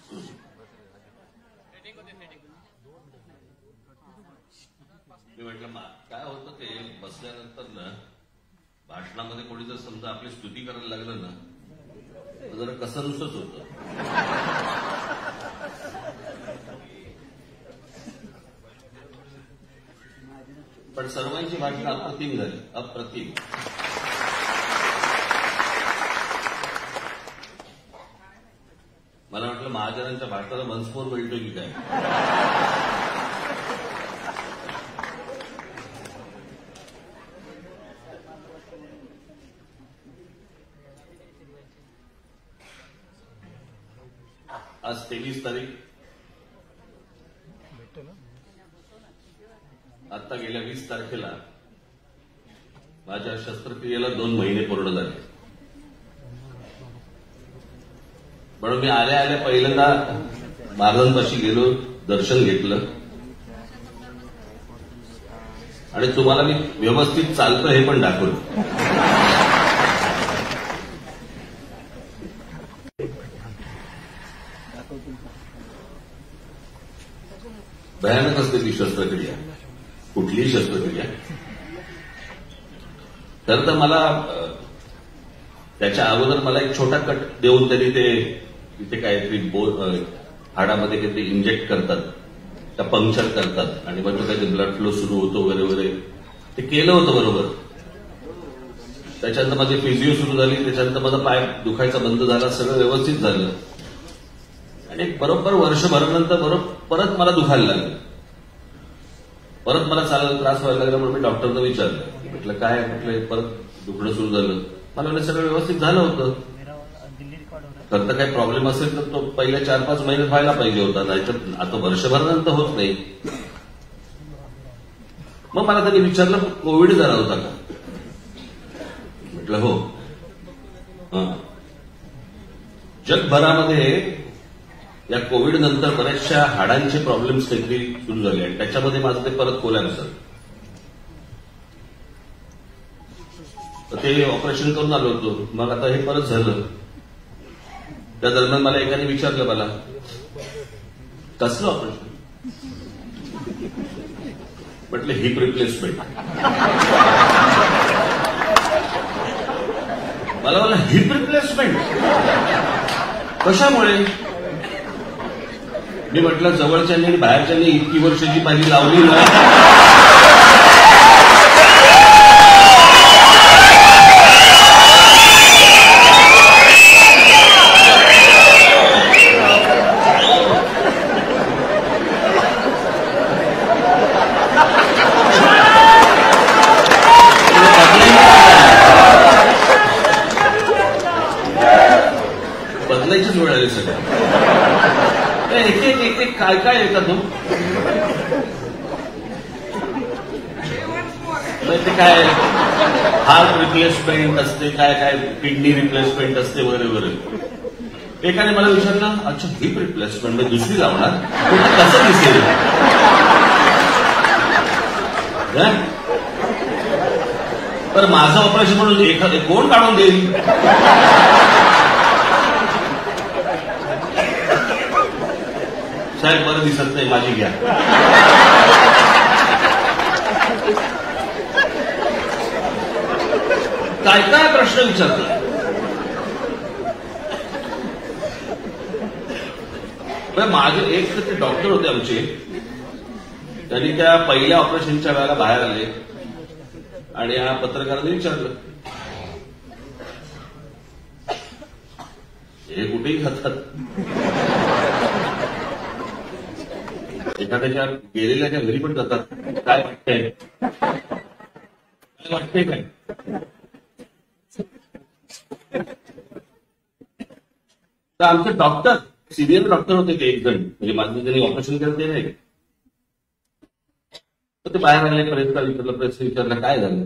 मी म्हटलं काय होतं ते बसल्यानंतर ना भाषणामध्ये कोणी जर समजा आपली स्तुती करायला लागलं ना तर जरा कसंनुसंच होतं. पण सर्वांची भाषणं अप्रतिम झाली, अप्रतिम. मला वाटलं महाजनांच्या भाषणाला मनस्फोर मिळतो की काय. आज 23 तारीख. आता गेल्या 20 तारखेला माझ्या शस्त्रक्रियेला 2 महिने पूर्ण झाले. म्हणून मी आल्या आल्या पहिल्यांदा महाराजांपाशी गेलो, दर्शन घेतलं आणि तुम्हाला मी व्यवस्थित चालतं हे पण दाखवलं. भयानक असते ती शस्त्रक्रिया, कुठलीही शस्त्रक्रिया. तर मला त्याच्या अगोदर मला एक छोटा कट देऊन तरी ते तिथे काहीतरी हाडामध्ये काहीतरी इंजेक्ट करतात, त्या पंक्चर करतात आणि मग काहीतरी ब्लड फ्लो सुरू होतो वगैरे वगैरे. ते केलं होतं बरोबर. त्याच्यानंतर माझी फिजिओ सुरू झाली, त्याच्यानंतर माझा पाय दुखायचा बंद झाला, सगळं व्यवस्थित झालं आणि बरोबर वर्षभरानंतर परत मला दुखायला लागलं. परत मला चालायला त्रास व्हायला लागला. म्हणून मी डॉक्टरला विचारलं, म्हटलं काय, म्हटलं परत दुखणं सुरू झालं. मला म्हणजे सगळं व्यवस्थित झालं होतं. तर काही प्रॉब्लेम असेल तर तो पहिल्या 4-5 महिने व्हायला पाहिजे होता, नाहीतर आता वर्षभरानंतर होत नाही. मग मला त्यांनी विचारलं कोविड झाला होता का. म्हटलं हो. जगभरामध्ये या कोविड नंतर बऱ्याचशा हाडांचे प्रॉब्लेम्स काहीतरी सुरू झाले आणि त्याच्यामध्ये माझं ते परत कोलॅप्स झालं. तर ते ऑपरेशन करून आलो होतो. मग आता हे परत झालं. त्या दरम्यान मला एकाने विचारलं, मला कसलं ऑपरेशन. म्हटलं हिप रिप्लेसमेंट. मला हिप रिप्लेसमेंट कशामुळे. मी म्हटलं जवळच्यांनी आणि बाहेरच्यांनी इतकी वर्ष जी माझी लावली ना, बदलायचीच वेळ आली सगळं. एक काय काय येतात ते काय हार्ट रिप्लेसमेंट असते, काय काय किडनी रिप्लेसमेंट असते वगैरे वगैरे. एकाने मला विचारलं, अच्छा हिप रिप्लेसमेंट म्हणजे दुसरी लावणार, कसं दिसेल. तर माझं ऑपरेशन म्हणून एखादं कोण काढून देईल. साहेब बरं दिसत नाही, माझी घ्या. काय काय प्रश्न विचारतात. माझे एक तर ते डॉक्टर होते आमचे, त्यांनी त्या पहिल्या ऑपरेशनच्या वेळेला बाहेर आले आणि या पत्रकारांनी विचारलं, हे कुठेही खातात. एखाद्याच्या गेलेल्याच्या घरी पण जातात. काय वाटतंय, काय वाटतंय काय. तर आमचे डॉक्टर, सिनियर डॉक्टर होते ते एक जण, म्हणजे माझं त्यांनी ऑपरेशन केलं ते नाही. तर ते बाहेर आले, प्रेसला विचारलं काय झालं.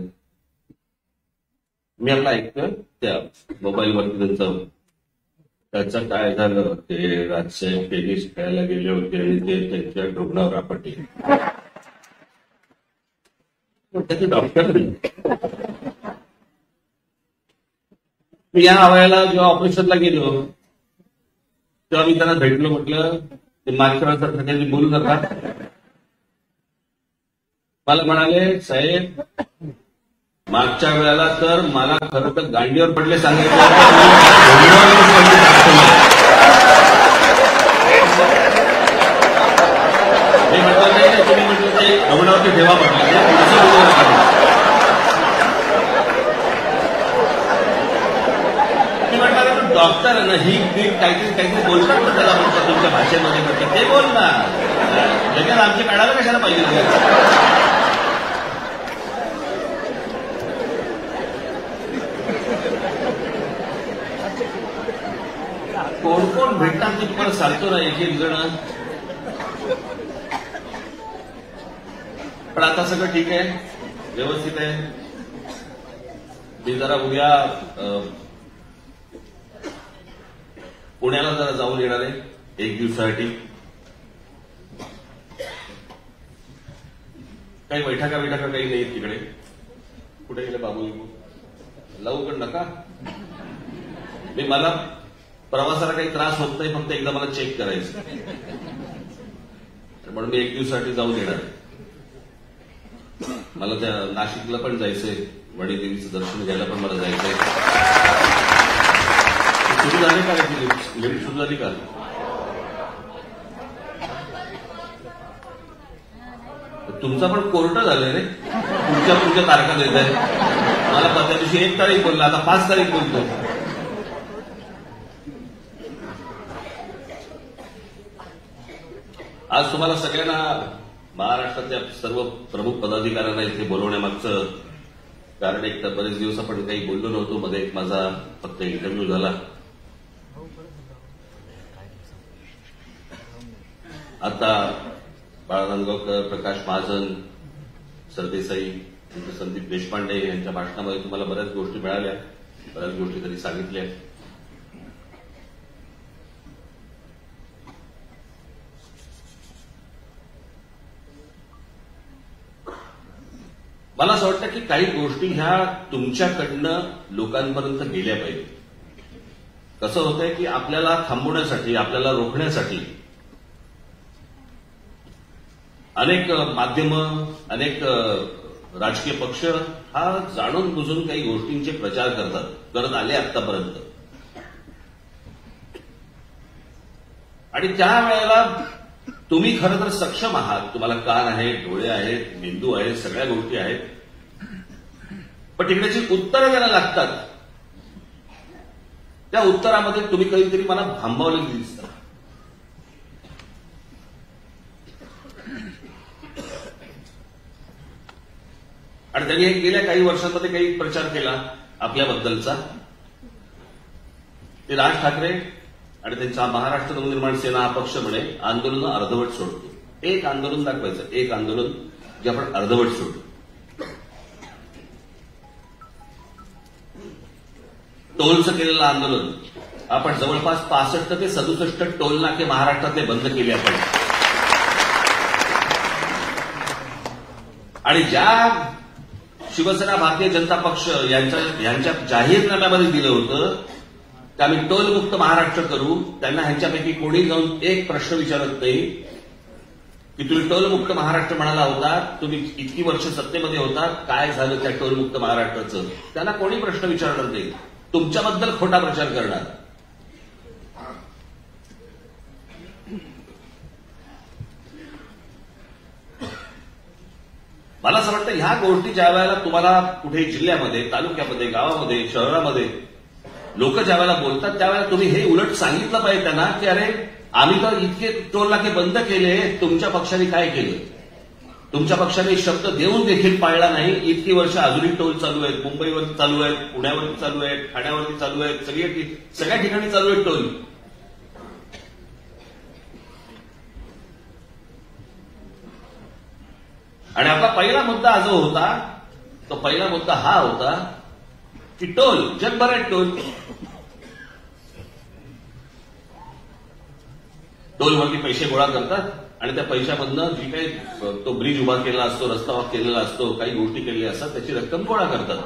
मी आपलं ऐकतोय त्या मोबाईलवरती त्याचं काय झालं, ते राजसाहेब टेनिस खेळायला गेले होते आणि ते त्यांच्या रुग्णावर आपटले. त्याचे डॉक्टर मी या वयाला जेव्हा ऑपरेशनला गेलो तेव्हा मी त्यांना भेटलो, म्हटलं ते मागच्यासारखं काही बोलू नका. मला म्हणाले, साहेब मागच्या वेळेला तर मला खरं तर गांडीवर पडले सांगितलं, मी म्हटलं नाही, तुम्ही म्हटलं ते घोडावरती ठेवा म्हटलं. डॉक्टर आहे ना, ही काहीतरी बोलतात ना त्याला, म्हणतात तुमच्या भाषेमध्ये म्हणतात ते बोल ना, लगेच आमची काढायला कशाला पाहिजे. कोण कोण भेटतात ते तुम्हाला सांगतो ना, एक एक जण. पण आता सगळं ठीक आहे, व्यवस्थित आहे. मी जरा उद्या पुण्याला जरा जाऊन येणार आहे 1 दिवसासाठी. काही बैठका काही नाही तिकडे. कुठे गेले बाबू? लावू पण नका. मला प्रवासाला काही त्रास होत नाही, फक्त एकदा मला चेक करायचं, म्हणून मी 1 दिवसासाठी जाऊन येणार आहे. मला त्या नाशिकला पण जायचंय, वडीदेवीचं दर्शन घ्यायला पण मला जायचंय. सुरू झाली का? लिफ्ट सुरू झाली का? तुमचा पण कोर्ट झालं रे, पुढच्या तारखा देत आहे. मला त्या दिवशी 1 तारीख बोलला, आता 5 तारीख बोलतो. आज तुम्हाला सगळ्यांना, महाराष्ट्रातल्या सर्व प्रमुख पदाधिकाऱ्यांना इथे बोलवण्यामागचं कारण, एक तर बरेच दिवस आपण काही बोललो नव्हतो. मध्ये एक माझा फक्त इंटरव्ह्यू झाला. आता बाळा नांदगावकर, प्रकाश महाजन, सरदेसाई, संदीप देशपांडे यांच्या भाषणामध्ये तुम्हाला बऱ्याच गोष्टी मिळाल्या, बऱ्याच गोष्टी त्यांनी सांगितल्या. मला असं वाटतं की काही गोष्टी ह्या तुमच्याकडनं लोकांपर्यंत गेल्या पाहिजे. कसं होतंय की आपल्याला थांबवण्यासाठी, आपल्याला रोखण्यासाठी अनेक माध्यमं, अनेक राजकीय पक्ष हा जाणून बुजून काही गोष्टींचे प्रचार करत आले आतापर्यंत. आणि त्यावेळेला तुम्ही खरं तर सक्षम आहात. तुम्हाला कान आहेत, डोळे आहेत, मेंदू आहेत, सगळ्या गोष्टी आहेत. पण तिकडेची उत्तरं द्यायला लागतात. त्या उत्तरामध्ये तुम्ही कधीतरी मला थांबवलेली दिसतात. आणि त्यांनी गेल्या काही वर्षांमध्ये काही प्रचार केला आपल्याबद्दलचा. ते राज ठाकरे आणि त्यांचा महाराष्ट्र नवनिर्माण सेना हा पक्ष म्हणे आंदोलन अर्धवट सोडतो. एक आंदोलन दाखवायचं, एक आंदोलन जे आपण अर्धवट सोडतो. टोलचं केलेलं आंदोलन आपण जवळपास 65 ते 67 टोल नाके महाराष्ट्रातले बंद केले आपण. आणि ज्या शिवसेना, भारतीय जनता पक्ष यांच्या जाहीरनाम्यामध्ये दिलं होतं की आम्ही टोलमुक्त महाराष्ट्र करू, त्यांना ह्यांच्यापैकी कोणी जाऊन एक प्रश्न विचारत नाही की तुम्ही टोलमुक्त महाराष्ट्र म्हणाला होता, तुम्ही इतकी वर्ष सत्तेमध्ये होता, काय झालं त्या टोलमुक्त महाराष्ट्राचं? त्यांना कोणी प्रश्न विचारणार नाही. तुमच्याबद्दल खोटा प्रचार करणार. मला असं वाटतं ह्या गोष्टी ज्या वेळेला तुम्हाला कुठे जिल्ह्यामध्ये, तालुक्यामध्ये, गावामध्ये, शहरामध्ये लोक ज्या वेळेला बोलतात, त्यावेळेला तुम्ही हे उलट सांगितलं पाहिजे त्यांना की अरे आम्ही तर इतके टोल नाके बंद केले, तुमच्या पक्षाने काय केलं? तुमच्या पक्षाने शब्द देऊन देखील पाळला नाही. इतकी वर्ष अजूनही टोल चालू आहेत. मुंबईवरती चालू आहेत, पुण्यावरती चालू आहेत, ठाण्यावरती चालू आहेत, सगळ्या ठिकाणी चालू आहेत टोल. आणि आपला पहिला मुद्दा जो होता, तो पहिला मुद्दा हा होता की टोल, जगभरात टोलवरती पैसे गोळा करतात आणि त्या पैशामधनं जी काही तो ब्रिज उभा केलेला असतो, रस्ता केलेला असतो, काही गोष्टी केलेल्या असतात, त्याची रक्कम गोळा करतात.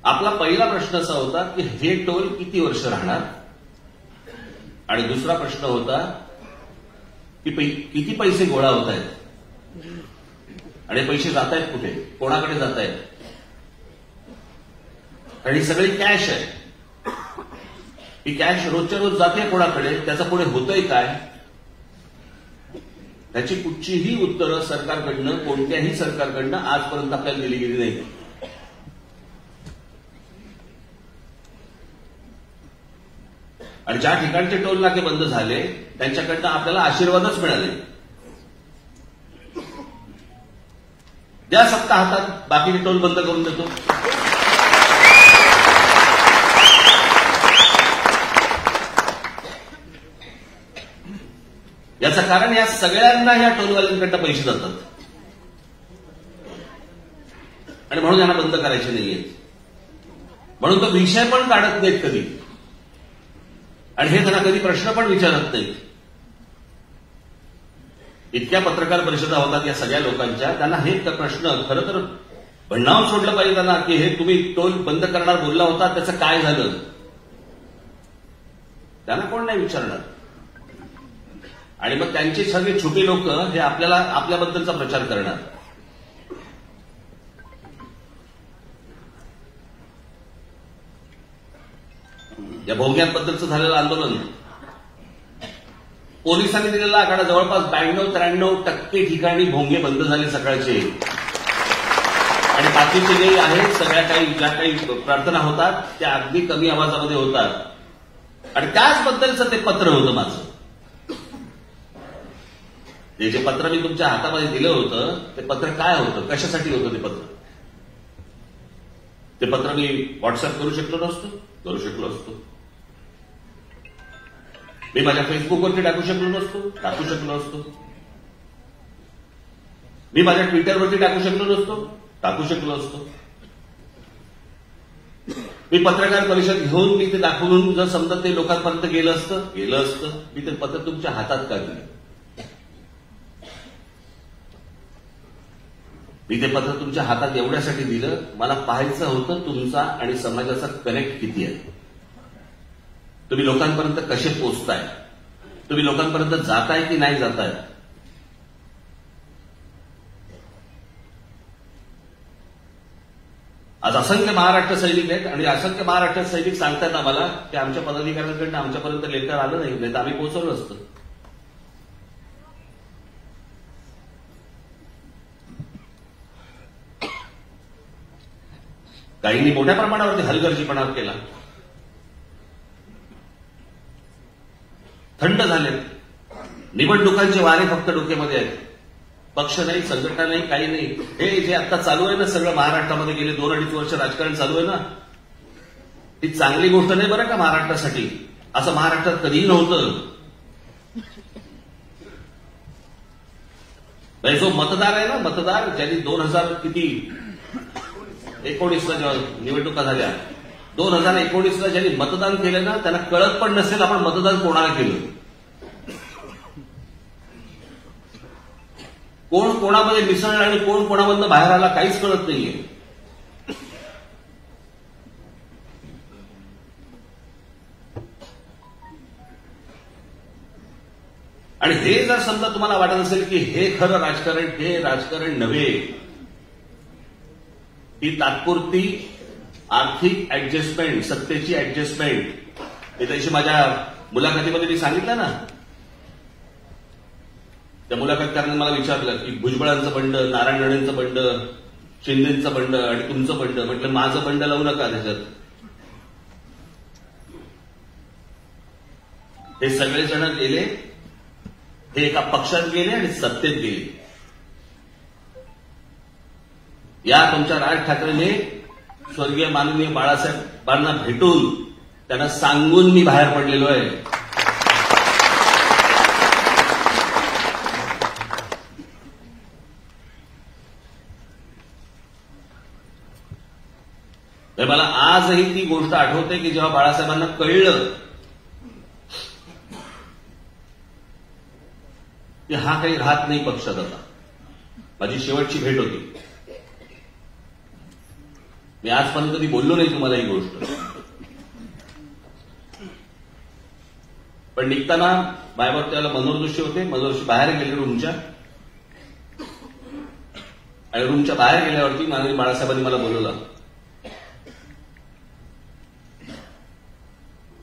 आपला पहिला प्रश्न असा होता की हे टोल किती वर्ष राहणार, आणि दुसरा प्रश्न होता की किती पैसे गोळा होत आहेत आणि पैसे जात आहेत कुठे, कोणाकडे जात आहेत. आणि सगळी कॅश आहे. ही कॅश रोजच्या रोज जाते कोणाकडे, त्याचं पुढे होतंय काय, त्याची कुठचीही उत्तरं सरकारकडनं, कोणत्याही सरकारकडनं आजपर्यंत आपल्याला दिली गेली नाही. आणि ज्या ठिकाणचे टोल नाके बंद झाले त्यांच्याकडनं आपल्याला आशीर्वादच मिळाले. ज्या सत्ता हातात बाकीचे टोल बंद करून देतो. याचं कारण या सगळ्यांना या टोलवाल्यांकडनं पैसे जातात आणि म्हणून यांना बंद करायचे नाहीये. म्हणून तो विषय पण काढत नाहीत कधी, आणि हे त्यांना कधी प्रश्न पण विचारत नाहीत. इतक्या पत्रकार परिषदा होतात या सगळ्या लोकांच्या, त्यांना हे प्रश्न खरं तर भन्नावून सोडलं पाहिजे त्यांना की हे तुम्ही टोल बंद करणार बोलला होता, त्याचं काय झालं. त्यांना कोण नाही विचारणार. आणि मग त्यांचे सगळे छोटे लोक हे आपल्याबद्दलचा प्रचार करणार. या भोंग्यांबद्दलचं झालेलं आंदोलन, पोलिसांनी दिलेला आकडा जवळपास 92-93% ठिकाणी भोंगे बंद झाले सकाळचे. आणि बाकीचे जे आहेत सगळ्या ज्या काही प्रार्थना होतात त्या अगदी कमी आवाजामध्ये होतात. आणि त्याचबद्दलचं ते पत्र होतं माझं. जे पत्र मी तुमच्या हातामध्ये दिलं होतं ते पत्र काय होतं, कशासाठी होतं ते पत्र. ते पत्र मी व्हॉट्सअप करू शकलो असतो. मी माझ्या फेसबुकवरती टाकू शकलो असतो. मी माझ्या ट्विटरवरती टाकू शकलो असतो. मी पत्रकार परिषद घेऊन मी ते दाखवून जर समजा ते लोकांपर्यंत गेलं असतं, मी ते पत्र तुमच्या हातात का दिलं. मी ते पत्र तुमच्या हातात एवढ्यासाठी दिलं, मला पाहायचं होतं तुमचा आणि समाजाचा कनेक्ट किती आहे. तुम्ही लोकांपर्यंत कसे पोचताय, तुम्ही लोकांपर्यंत जाताय की नाही जाताय. आज असंख्य महाराष्ट्र सैनिक आहेत आणि असंख्य महाराष्ट्र सैनिक सांगतात आम्हाला की आमच्या पदाधिकाऱ्यांकडनं आमच्यापर्यंत लेटर आलं नाही तर आम्ही पोहोचवलं असतं. काहींनी मोठ्या प्रमाणावरती हलगर्जीपणा केला. थंड झाले. निवडणुकांचे वारे फक्त डोक्यामध्ये आहेत. पक्ष नाही, संघटना नाही, काही नाही. हे जे आता चालू आहे ना सगळं महाराष्ट्रामध्ये गेले 2-2.5 वर्ष राजकारण चालू आहे ना, ही चांगली गोष्ट नाही बरं का महाराष्ट्रासाठी. असं महाराष्ट्रात कधीही नव्हतं. जो मतदार आहे ना, मतदार ज्यांनी 2019ला जेव्हा निवडणुका झाल्या, 2019ला ज्यांनी मतदान केलं ना त्यांना कळत पण नसेल आपण मतदान कोणाला केलं. कोण कोणामध्ये मिसळलं आणि कोण कोणामधनं बाहेर आला काहीच कळत नाहीये. आणि हे जर समजा तुम्हाला वाटत असेल की हे खरं राजकारण, हे राजकारण नव्हे, ही तात्पुरती आर्थिक ऍडजस्टमेंट, सत्तेची ऍडजस्टमेंट. हे त्याशी माझ्या मुलाखतीमध्ये मी सांगितलं ना. त्या मुलाखतकारांनी मला विचारलं की भुजबळांचं बंड, नारायण राणेंचं बंड, शिंदेचं बंड आणि तुमचं बंड. म्हटलं माझं बंड लावू नका त्याच्यात. हे सगळेजण गेले, हे एका पक्षात गेले आणि सत्तेत गेले. या तुमच्या राज ठाकरेंनी स्वर्गीय माननीय बाळासाहेबांना भेटून त्यांना सांगून मी बाहेर पडलेलो आहे. मला आजही ती गोष्ट आठवते की जेव्हा बाळासाहेबांना कळलं की हा काही राहत नाही पक्षात आता. माझी शेवटची भेट होती. मी आजपर्यंत कधी बोललो नाही तुम्हाला ही गोष्ट. पण निघताना बायबर त्याला मनोहरदृश्य होते. मनोहरदृश्य बाहेर गेले रूमच्या, आणि रूमच्या बाहेर गेल्यावरती माननीय बाळासाहेबांनी मला बोलवलं.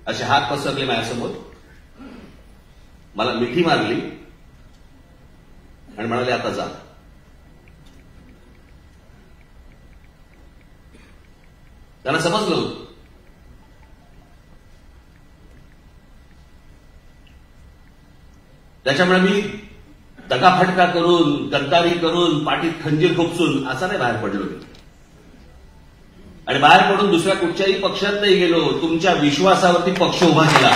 असे हात पसरले माझ्यासमोर, मला मिठी मारली आणि म्हणाले आता जा. त्यांना समजलं होतं. त्याच्यामुळे मी दगाफटका करून, गद्दारी करून, पाठीत खंजीर खुपसून असा नाही बाहेर पडलो मी. आणि बाहेर पडून दुसऱ्या कुठच्याही पक्षात नाही गेलो. तुमच्या विश्वासावरती पक्ष उभा केला.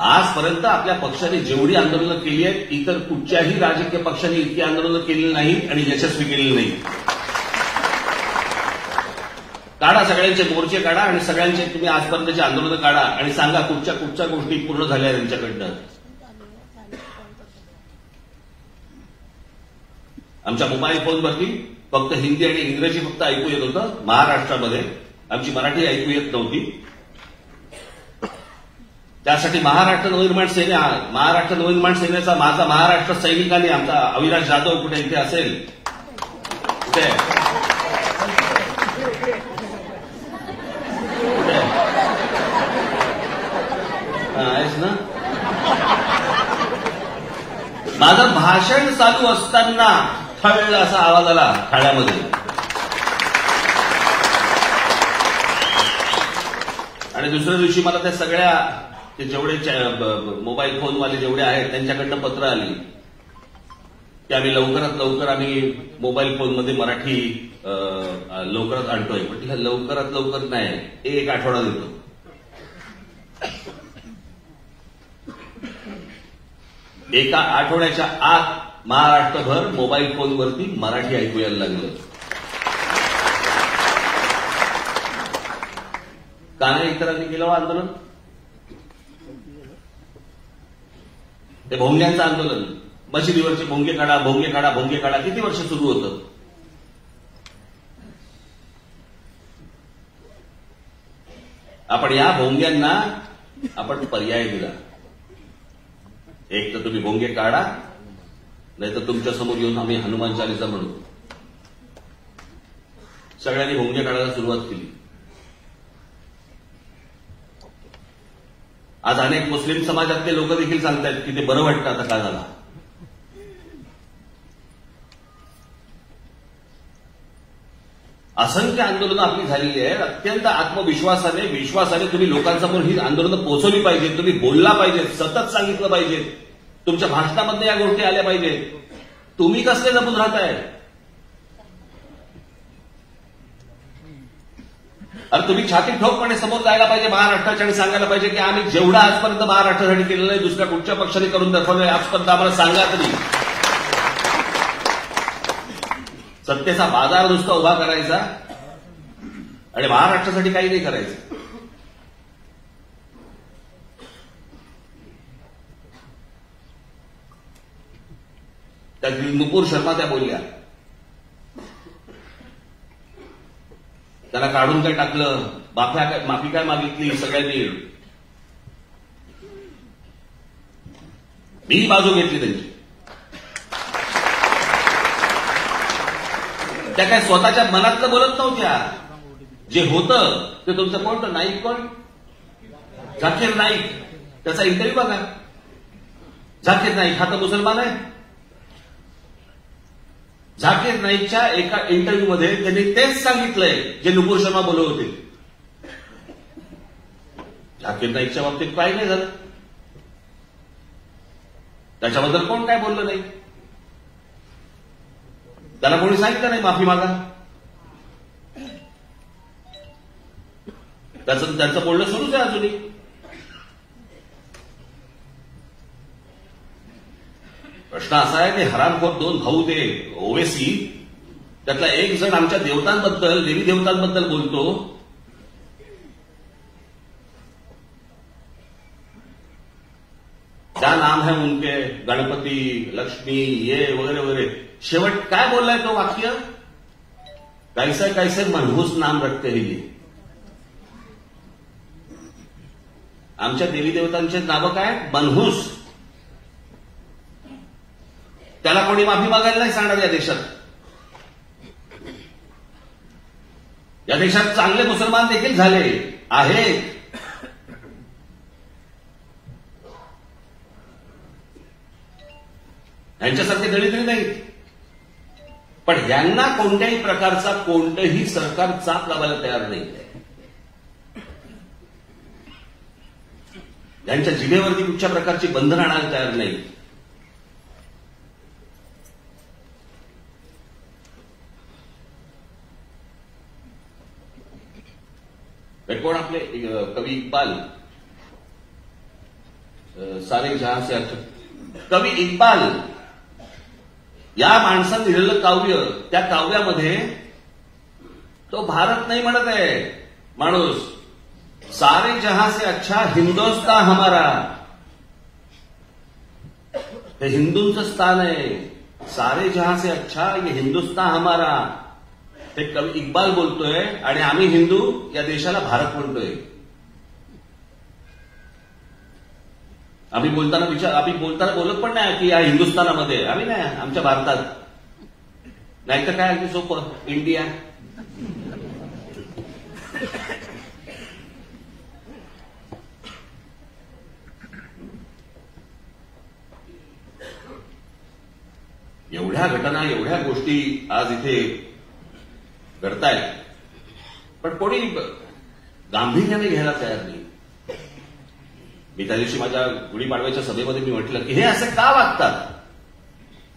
आजपर्यंत आपल्या पक्षाने जेवढी आंदोलनं केली आहेत, इतर कुठच्याही राजकीय पक्षाने इतकी आंदोलनं केलेली नाहीत आणि यशस्वी केलेली नाही. काढा, सगळ्यांचे मोर्चे काढा आणि सगळ्यांचे तुम्ही आजपर्यंतची आंदोलनं काढा आणि सांगा कुठच्या गोष्टी पूर्ण झाल्या त्यांच्याकडनं. आमच्या मोबाईल फोनवरती फक्त हिंदी आणि इंग्रजी फक्त ऐकू येत होतं महाराष्ट्रामध्ये. आमची मराठी ऐकू येत नव्हती. त्यासाठी महाराष्ट्र नवनिर्माण सेनेचा माझा महाराष्ट्र सैनिकांनी, आमचा अविनाश जाधव कुठे इथे असेल कुठे आहेस ना, माझं भाषण चालू असताना ठळला असा आवाज आला खाड्यामध्ये. आणि दुसऱ्या दिवशी मला त्या सगळ्या ते जेवढे मोबाईल फोनवाले जेवढे आहेत त्यांच्याकडनं पत्र आली की आम्ही लवकरात आम्ही मोबाईल फोनमध्ये मराठी लवकरात आणतोय. पण तिला लवकरात लवकर नाही, एक आठवडा देतो. एका आठवड्याच्या आत महाराष्ट्रभर मोबाईल फोनवरती मराठी ऐकू यायला लागलं. का नाही इतरांनी केलं आंदोलन? ते भोंग्यांचं आंदोलन, मशिदीवरचे भोंगे काढा किती वर्ष सुरू होतं. आपण या भोंग्यांना आपण पर्याय दिला. एक तर तुम्ही भोंगे काढा, नाही तर तुमच्या समोर येऊन आम्ही हनुमान चालीसा म्हणू. सगळ्यांनी भोंगे काढायला सुरुवात केली. आज अनेक मुस्लिम समाजातले लोक देखील सांगतायत की ते बरं वाटतं आता का झाला. असंख्य आंदोलनं आपली झालेली आहेत. अत्यंत विश्वासाने तुम्ही लोकांसमोर ही आंदोलनं पोहोचवली पाहिजे. तुम्ही बोलला पाहिजे, सतत सांगितलं पाहिजे, तुमच्या भाषणामध्ये या गोष्टी आल्या पाहिजेत. तुम्ही कसले जपून राहताय? अरे तुम्ही छाती ठोकपणे समोर जायला पाहिजे महाराष्ट्राच्या आणि सांगायला पाहिजे की आम्ही जेवढं आजपर्यंत महाराष्ट्रासाठी केलेलं आहे दुसऱ्या कुठच्या पक्षाने करून दाखवलंय आजपर्यंत आम्हाला सांगा तरी. सत्तेचा बाजार नुसता उभा करायचा आणि महाराष्ट्रासाठी काही नाही करायचं. त्या नुपूर शर्मा त्या बोलल्या, त्याला काढून काय टाकलं, माफी काय मागितली सगळ्यांनी. मी बाजू घेतली त्यांची. त्या काय स्वतःच्या मनातलं बोलत नव्हत्या. जे होतं ते तुमचं कोण, नाईक कोण, झाकीर नाईक, त्याचा इंटरव्ह्यू बघा. झाकीर नाईक हा तर मुसलमान आहे. झाकीर नाईकच्या एका इंटरव्ह्यूमध्ये त्यांनी तेच सांगितलंय जे नुपूर शर्मा बोलत होते. झाकीर नाईकच्या बाबतीत काही नाही झालं, त्याच्याबद्दल कोण काय बोललं नाही. त्याला कोणी सांगितलं नाही माफी मागा. त्यांचं बोलणं सुरूच आहे अजूनही. प्रश्न असा आहे की हरामखोर दोन भाऊ ते ओवेसी, त्यातला एक जण आमच्या देवतांबद्दल, देवी देवतांबद्दल बोलतो क्या नाम है उनके, गणपती, लक्ष्मी, ये वगैरे वगैरे. शेवट काय बोललाय तो वाक्य, कैसे कैसे मनहूस नाम रखते हैं ये. आमच्या देवी देवतांचे नावं काय, मनहूस. त्याला कोणी माफी मागायला नाही सांगणार या देशात. या देशात चांगले मुसलमान देखील झाले आहेत. यांच्यासारखे दलितही नाही. पण यांना कोणत्याही प्रकारचा कोणतंही सरकार चाप लावायला तयार नाही. यांच्या जिभेवरती कुठच्या प्रकारची बंधनं आणायला तयार नाही. कोण आपले कवी इक्बाल, सारे जहां से अच्छा. कवी इक्बाल या माणसानं लिहिलेलं काव्य, त्या काव्यामध्ये तो भारत नाही म्हणत आहे माणूस, सारे जहां से अच्छा हिंदुस्तान हमारा. हे हिंदूंचं स्थान आहे. सारे जहां से अच्छा ये हिंदुस्तान हमारा. हे कवी इक्बाल बोलतोय आणि आम्ही हिंदू या देशाला भारत म्हणतोय. आम्ही बोलताना बोलत पण नाही की या हिंदुस्थानामध्ये, आम्ही नाही, आमच्या भारतात. नाहीतर काय अगदी सोपं, इंडिया. एवढ्या घटना, एवढ्या गोष्टी आज इथे घडतायत, पण कोणी गांभीर्याने घ्यायला तयार नाही. मी त्या दिवशी माझ्या गुढीपाडव्याच्या सभेमध्ये मी म्हटलं की हे असे का वागतात,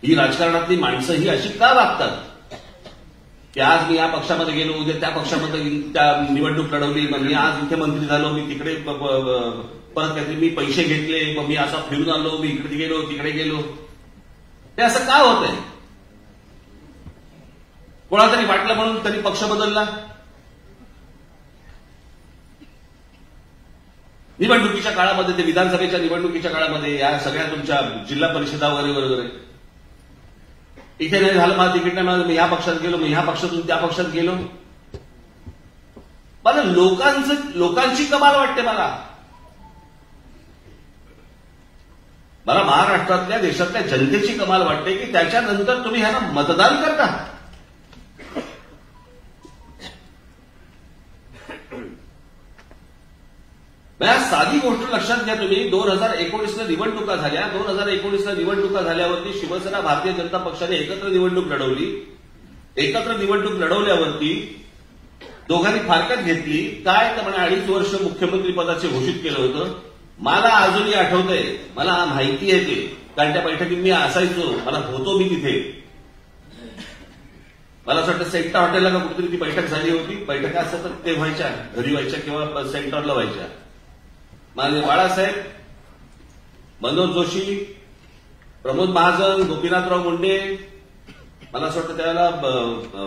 ही राजकारणातली माणसं ही अशी का वागतात की आज मी या पक्षामध्ये गेलो, उद्या त्या पक्षामध्ये त्या निवडणूक लढवली, मग मी आज इथे मंत्री झालो, मी तिकडे परत काहीतरी मी पैसे घेतले, मग मी असा फिरून आलो, मी इकडे गेलो तिकडे गेलो. हे असं का होतंय? कोणातरी वाटलं म्हणून तरी पक्ष बदलला. निवडणुकीच्या काळामध्ये, ते विधानसभेच्या निवडणुकीच्या काळामध्ये, या सगळ्या तुमच्या जिल्हा परिषदा वगैरे वगैरे, इथे नाही झालं, मला तिकीट नाही मिळालं, मी ह्या पक्षात गेलो, मी ह्या पक्षातून त्या पक्षात गेलो. मला लोकांची कमाल वाटते. मला महाराष्ट्रातल्या, देशातल्या जनतेची कमाल वाटते की त्याच्यानंतर तुम्ही ह्यांना मतदान करता. साधी गोष्ट लक्षात घ्या तुम्ही. 2019ला निवडणुका झाल्या. 2019ला निवडणुका झाल्यावरती शिवसेना, भारतीय जनता पक्षाने एकत्र निवडणूक लढवली. एकत्र निवडणूक लढवल्यावरती दोघांनी फारकत घेतली. काय तर म्हणे 2.5 वर्ष मुख्यमंत्री पदाचे घोषित केलं होतं. मला अजूनही आठवतंय, मला माहिती आहे ते, कारण त्या बैठकीत मी असायचो, मला होतो मी तिथे. मला असं वाटतं सेंटर हॉटेलला का कुठेतरी ती बैठक झाली होती. बैठका असं तर ते व्हायच्या, घरी व्हायच्या किंवा सेंटरला व्हायच्या. माननीय बाळासाहेब, मनोज जोशी, प्रमोद महाजन, गोपीनाथराव मुंडे, मला असं वाटतं त्यावेळेला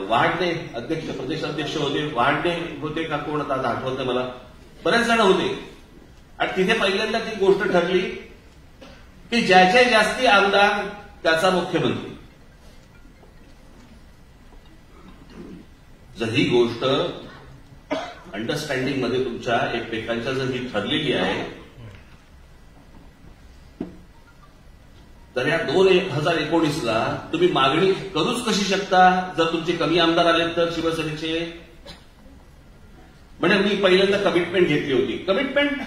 वहाडणे अध्यक्ष, प्रदेशाध्यक्ष होते, वहाडणे होते का कोण आता आठवत नाही मला, बरेच जण होते. आणि तिथे पहिल्यांदा ती गोष्ट ठरली की ज्याचे जास्ती आमदार त्याचा मुख्यमंत्री. जर ही गोष्ट अंडरस्टँडिंग मध्ये तुमच्या एकमेकांच्या जर ही ठरलेली आहे, तर या 2019ला तुम्ही मागणी करूच कशी शकता जर तुमचे कमी आमदार आले तर शिवसेनेचे. म्हणजे मी पहिल्यांदा कमिटमेंट घेतली होती. कमिटमेंट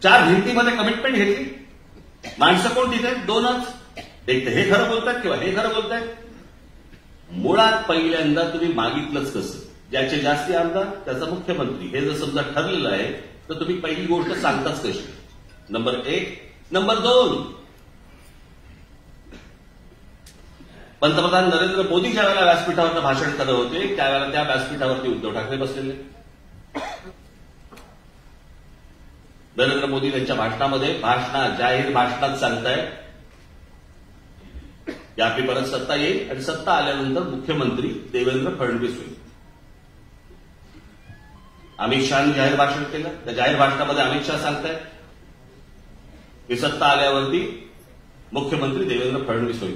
4 भिंतीमध्ये कमिटमेंट घेतली. माणसं कोण तिथे? 2च. एक तर हे खरं बोलतात किंवा हे खरं बोलतात. मुळात पहिल्यांदा तुम्ही मागितलंच कसं? ज्याचे जास्ती आमदार त्याचा मुख्यमंत्री. हे जर समजा ठरलेलं आहे तर तुम्ही पहिली गोष्ट सांगताच कशी? नंबर 1. नंबर 2, पंतप्रधान नरेंद्र मोदी ज्या वेळेला व्यासपीठावर भाषण करत होते त्यावेळेला त्या व्यासपीठावरती उद्धव ठाकरे बसलेले. नरेंद्र मोदी त्यांच्या भाषणामध्ये, जाहीर भाषणात सांगतायत की आपली परत सत्ता येईल आणि सत्ता आल्यानंतर मुख्यमंत्री देवेंद्र फडणवीस होईल. अमित शहानी जाहीर भाषण केलं. त्या जाहीर भाषणामध्ये अमित शहा सांगतायत की सत्ता आल्यावरती मुख्यमंत्री देवेंद्र फडणवीस होईल.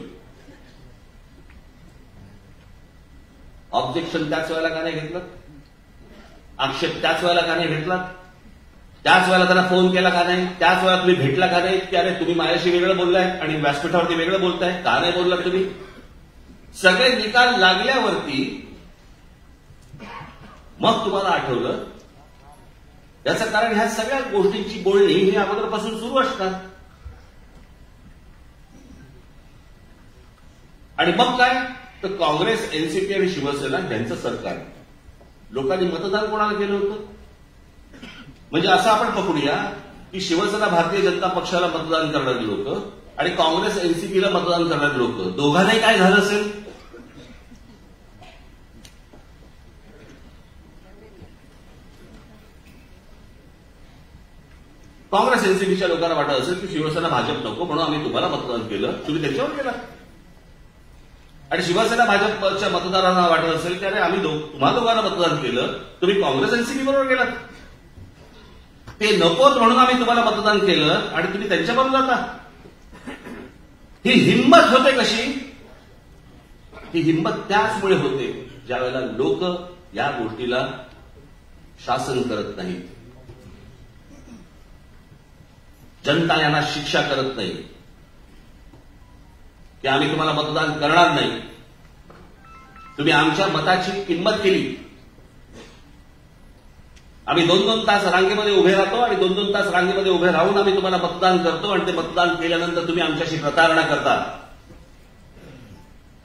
ऑब्जेक्शन त्याच वेळेला का नाही घेतलं? आक्षेप त्याच वेळेला का नाही घेतला? त्याच वेळेला त्यांना फोन केला का नाही? त्याच वेळेला तुम्ही भेटला का नाही? की अरे तुम्ही माझ्याशी वेगळं बोललाय आणि व्यासपीठावरती वेगळं बोलताय, का नाही बोलला तुम्ही? सगळे निकाल लागल्यावरती मग तुम्हाला आठवलं. याचं कारण ह्या सगळ्या गोष्टींची बोलणी ही अगोदरपासून सुरू असतात. आणि मग काय तर काँग्रेस, एनसीपी आणि शिवसेना यांचं सरकार. लोकांनी मतदान कोणाला केलं होतं? म्हणजे असं आपण पकडूया की शिवसेना भारतीय जनता पक्षाला मतदान करणारी लोक आणि काँग्रेस एनसीपीला मतदान करणारी लोक, दोघांनाही काय झालं असेल? काँग्रेस एनसीपीच्या लोकांना वाटत असेल की शिवसेना भाजप नको म्हणून आम्ही तुम्हाला मतदान केलं, तुम्ही त्याच्यावर केला. आणि शिवसेना भाजपच्या मतदारांना वाटत असेल की अरे आम्ही तुम्हा दोघांना मतदान केलं, तुम्ही काँग्रेस एनसीपी बरोबर गेलात. ते नकोत म्हणून आम्ही तुम्हाला मतदान केलं आणि तुम्ही त्यांच्याबरोबर जाता. ही हिंमत होते कशी? ही हिंमत त्याचमुळे होते ज्यावेळेला लोक या गोष्टीला शासन करत नाहीत, जनता यांना शिक्षा करत नाही की आम्ही तुम्हाला मतदान करणार नाही, तुम्ही आमच्या मताची किंमत केली. आम्ही 2-2 तास रांगेमध्ये उभे राहतो आणि 2-2 तास रांगेमध्ये उभे राहून आम्ही तुम्हाला मतदान करतो आणि ते मतदान केल्यानंतर तुम्ही आमच्याशी प्रतारणा करता.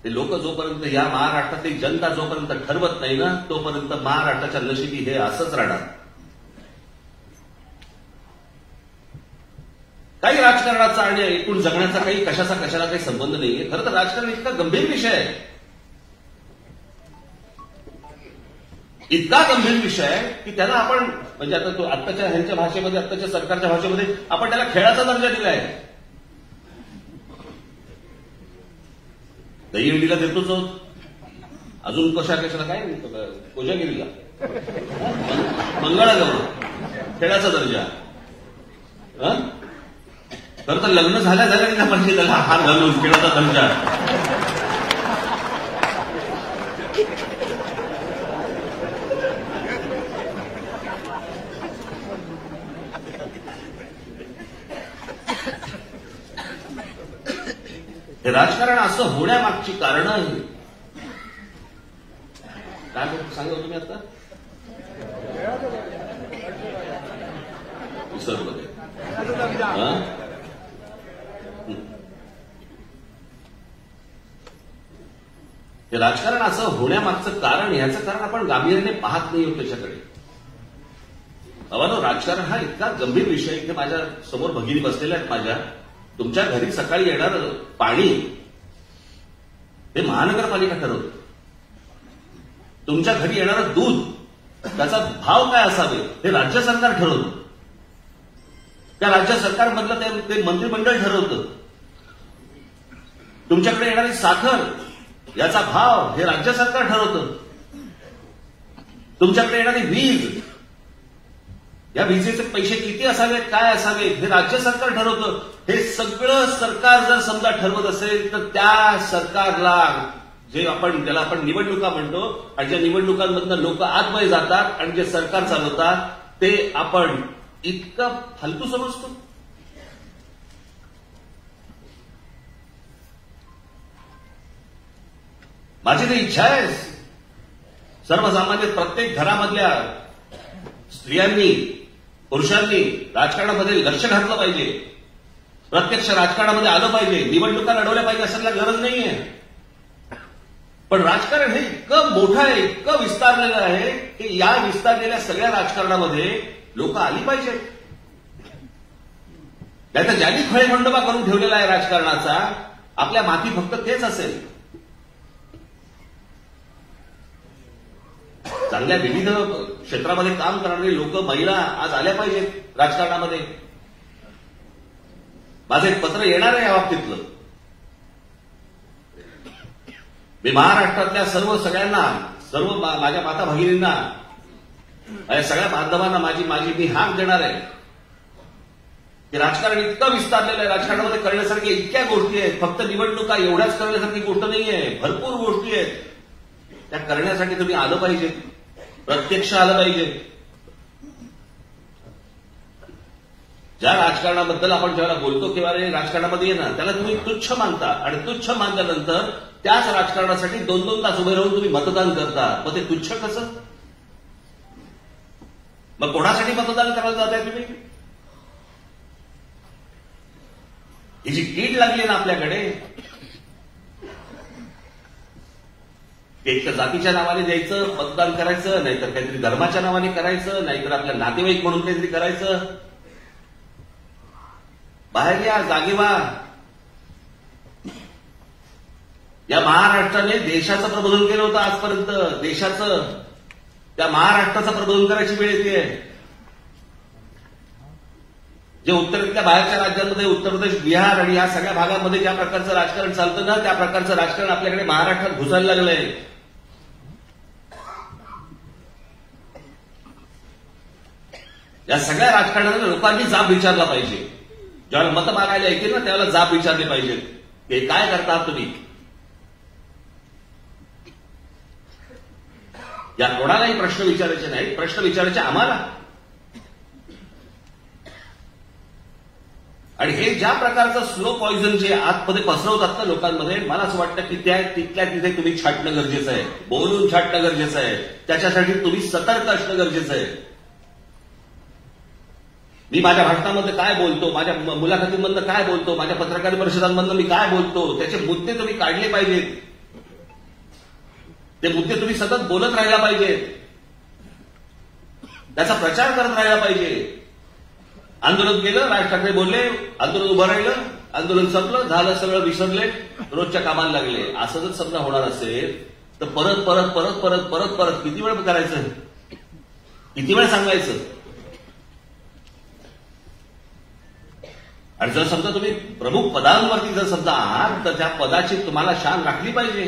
ते लोक जोपर्यंत या महाराष्ट्रातली जनता जोपर्यंत ठरवत नाही ना तोपर्यंत महाराष्ट्राच्या नशिबी हे असंच राहणार. काही राजकारणाचा आणि एकूण जगण्याचा काही कशाला काही संबंध नाहीये. खरं तर राजकारण इतका गंभीर विषय आहे, इतका गंभीर विषय आहे की त्याला आपण म्हणजे आता तो आत्ताच्या ह्यांच्या भाषेमध्ये, आत्ताच्या सरकारच्या भाषेमध्ये आपण त्याला खेळाचा दर्जा दिलाय. दहीहंडीला देतोच आहोत, अजून कशाला काय कोजागिरीला मंगळागौर खेळाचा दर्जा. खरं तर लग्न झाल्या म्हणजे त्याला हार घालून खेळाचा दर्जा. हे राजकारण असं होण्यामागची कारणं आहे काय सांगा तुम्ही आता? विसरमध्ये हे राजकारण असं होण्यामागचं कारण, याचं कारण आपण गांभीर्याने पाहत नाही होत त्याच्याकडे. अवानो, राजकारण हा इतका गंभीर विषय. इथे माझ्या समोर भगिनी बसलेल्या आहेत माझ्या. तुमच्या घरी सकाळी येणारं पाणी हे महानगरपालिका ठरवते. तुमच्या घरी येणारं दूध त्याचा भाव काय असावे हे राज्य सरकार ठरवतं. त्या राज्य सरकारमधलं ते मंत्रिमंडळ ठरवतं. तुमच्याकडे येणारी साखर याचा भाव हे राज्य सरकार ठरवतं. तुमच्याकडे येणारी वीज, या विजेचे पैसे किती असावेत, काय असावेत हे राज्य सरकार ठरवतं. हे सगळं सरकार जर समजा ठरवत असेल तर त्या सरकारला ज्याला आपण निवडणुका म्हणतो आणि ज्या निवडणुकांमधनं लोक आतमध्ये जातात आणि जे सरकार चालवतात ते आपण इतकं फालतू समजतो. माझी तर इच्छा आहे सर्वसामान्य प्रत्येक घरामधल्या स्त्रियांनी, पुरुषांनी राजकारणामध्ये लक्ष घातलं पाहिजे, प्रत्यक्ष राजकारणामध्ये आलं पाहिजे, निवडणुका लढवल्या पाहिजे अशाला गरज नाहीये. पण राजकारण हे इतकं मोठं आहे, इतकं विस्तारलेलं आहे की या विस्तारलेल्या सगळ्या राजकारणामध्ये लोक आली पाहिजेत. नाहीतर ज्यांनी खळेखंडोबा करून ठेवलेला आहे राजकारणाचा, आपल्या माती फक्त तेच असेल. चांगल्या विविध क्षेत्रामध्ये काम करणारे लोक, महिला आज आल्या पाहिजेत राजकारणामध्ये. माझं एक पत्र येणार आहे या बाबतीतलं. मी महाराष्ट्रातल्या सगळ्यांना, सर्व माझ्या माता भगिनींना, सगळ्या बांधवांना माझी मी हाक देणार आहे की राजकारण इतकं विस्तारलेलं आहे, राजकारणामध्ये करण्यासारख्या इतक्या गोष्टी आहेत, फक्त निवडणुका एवढ्याच करण्यासारखी गोष्ट नाहीये, भरपूर गोष्टी आहेत. त्या करण्यासाठी तुम्ही आलं पाहिजे, प्रत्यक्ष आलं पाहिजे. ज्या राजकारणाबद्दल आपण ज्याला बोलतो किंवा राजकारणामध्ये ये ना, त्याला तुम्ही तुच्छ मानता आणि तुच्छ मानल्यानंतर त्याच राजकारणासाठी 2-2 तास उभे राहून तुम्ही मतदान करता. मग ते तुच्छ कसं? मग कोणासाठी मतदान करायला जाताय तुम्ही? ही जी कीड लागली ना आपल्याकडे, एक तर जातीच्या नावाने द्यायचं, मतदान करायचं, नाहीतर काहीतरी धर्माच्या नावाने करायचं, नाहीतर आपल्या नातेवाईक म्हणून काहीतरी करायचं. बाहेर या, जागे व्हा. या महाराष्ट्राने देशाचं प्रबोधन केलं होतं आजपर्यंत, देशाचं. त्या महाराष्ट्राचं प्रबोधन करायची वेळ येते. जे उत्तरेतल्या बाहेरच्या राज्यांमध्ये, उत्तर प्रदेश, बिहार आणि या सगळ्या भागामध्ये ज्या प्रकारचं राजकारण चालतं ना, त्या प्रकारचं राजकारण आपल्याकडे महाराष्ट्रात घुसायला लागलंय. या सगळ्या राजकारणाला लोकांनी जाब विचारला पाहिजे. ज्यावेळेला मतं मागायला येतील ना, त्यावेळेला जाब विचारले पाहिजेत. हे काय करता तुम्ही? या कोणालाही प्रश्न विचारायचे नाही, प्रश्न विचारायचे आम्हाला. आणि हे ज्या प्रकारचं स्लो पॉइझन जे आतमध्ये पसरवतात ना लोकांमध्ये, मला असं वाटतं की त्या तिथल्या तिथे तुम्ही छाटणं गरजेचं आहे, बोलून छाटणं गरजेचं आहे. त्याच्यासाठी तुम्ही सतर्क असणं गरजेचं आहे. मी माझ्या भाषणामध्ये काय बोलतो, माझ्या मुलाखतींमधनं काय बोलतो, माझ्या पत्रकार परिषदांमधनं मी काय बोलतो, त्याचे मुद्दे तुम्ही काढले पाहिजेत. ते मुद्दे तुम्ही सतत बोलत राहायला पाहिजेत. त्याचा प्रचार करत राहायला पाहिजे. आंदोलन केलं, राज ठाकरे बोलले, आंदोलन उभं राहिलं, आंदोलन संपलं, झालं, सगळं विसरले, रोजच्या कामाला लागले. असं जर समजा होणार असेल तर परत परत परत परत परत परत किती वेळ करायचं, किती वेळ सांगायचं? आणि जर समजा तुम्ही प्रमुख पदांवरती जर समजा आहात तर त्या पदाची तुम्हाला शान राखली पाहिजे.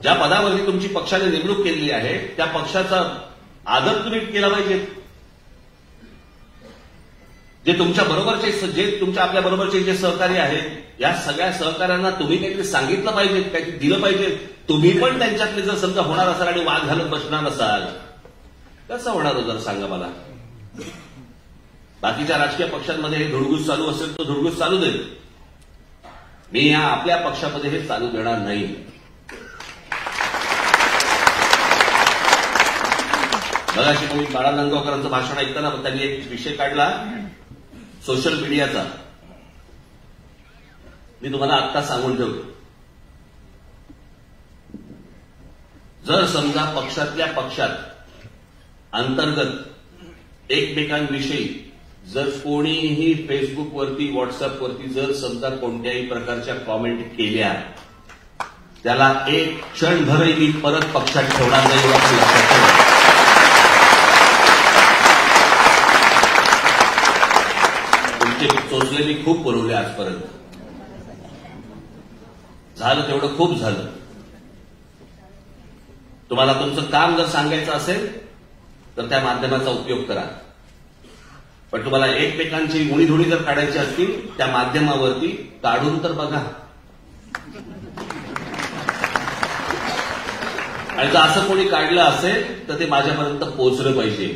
ज्या पदावरती तुमची पक्षाने नेमणूक केलेली आहे त्या पक्षाचा आदर तुम्ही केला पाहिजे. जे तुमच्या बरोबरचे, जे तुमच्या आपल्या बरोबरचे जे सहकारी आहेत, या सगळ्या सहकाऱ्यांना तुम्ही काहीतरी सांगितलं पाहिजे, काहीतरी दिलं पाहिजे. तुम्ही पण त्यांच्यातले जर समजा होणार असाल आणि वाद घालत बसणार असाल, कसं होणार जर सांगा मला. बाकीच्या राजकीय पक्षांमध्ये हे धुडगूस चालू असेल तर धुडगूस चालू देईल. मी या आपल्या पक्षामध्ये हे चालू देणार नाही. मगाशी मी बाळा नांदगावकरांचं भाषण ऐकताना त्यांनी एक विषय काढला सोशल मीडियाचा. मी तुम्हाला आत्ता सांगून ठेवतो, जर समजा पक्षातल्या पक्षात अंतर्गत एकमेकांविषयी जर कोणीही फेसबुकवरती, व्हॉट्सअपवरती जर समजा कोणत्याही प्रकारच्या कॉमेंट केल्या, त्याला एक क्षणभरही मी परत पक्षात ठेवणार नाही. लक्षात ठेवा. तुमचे चोचले मी खूप पुरवले आजपर्यंत. झालं तेवढं खूप झालं. तुम्हाला तुमचं काम जर सांगायचं असेल तर त्या माध्यमाचा उपयोग करा. पण तुम्हाला एकमेकांची उणीधुणी जर काढायची असतील त्या माध्यमावरती काढून तर बघा. आणि जर असं कोणी काढलं असेल तर ते माझ्यापर्यंत पोहोचलं पाहिजे.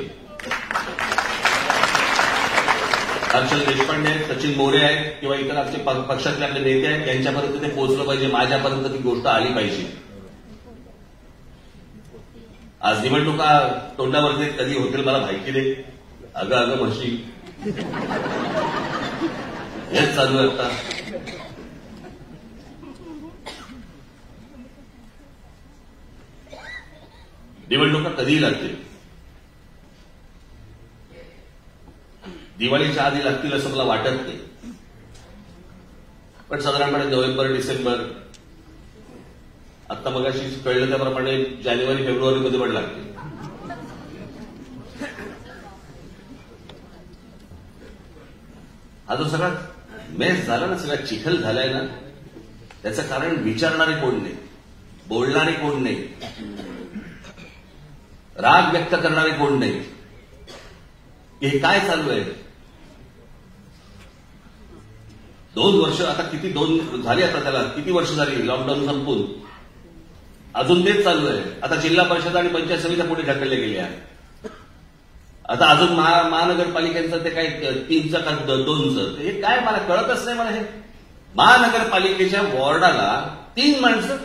हर्षल देशपांडे आहेत, सचिन मोरे आहेत किंवा इतर आमचे पक्षातले आपले नेते आहेत, यांच्यापर्यंत ते पोहोचलं पाहिजे, माझ्यापर्यंत ती गोष्ट आली पाहिजे. आज निवडणुका तोंडावरती कधी होतील मला माहिती नाही. अगं अगं म्हशी हेच चालू आहे आता. निवडणुका कधीही लागतील, दिवाळीच्या आधी लागतील असं मला वाटत नाही. पण साधारणपणे नोव्हेंबर, डिसेंबर, आता मगाशी कळलं त्याप्रमाणे जानेवारी, फेब्रुवारीमध्ये पण लागतील. हा जो सगळा मेस झाला ना, सगळा चिखल झालाय ना, त्याचं कारण विचारणारे कोण नाही, बोलणारे कोण नाही, राग व्यक्त करणारे कोण नाही. की हे काय चालू आहे. 2 वर्ष आता किती 2 झाली, आता त्याला किती वर्ष झाली लॉकडाऊन संपून, अजून तेच चालू आहे. आता जिल्हा परिषद आणि पंचायत समित्या पुढे ढकलल्या गेल्या. आता अजून महानगरपालिकेचं ते काय 3चं का 2चं, हे काय मला कळतच नाही. मला हे महानगरपालिकेच्या वॉर्डाला 3 माणसं,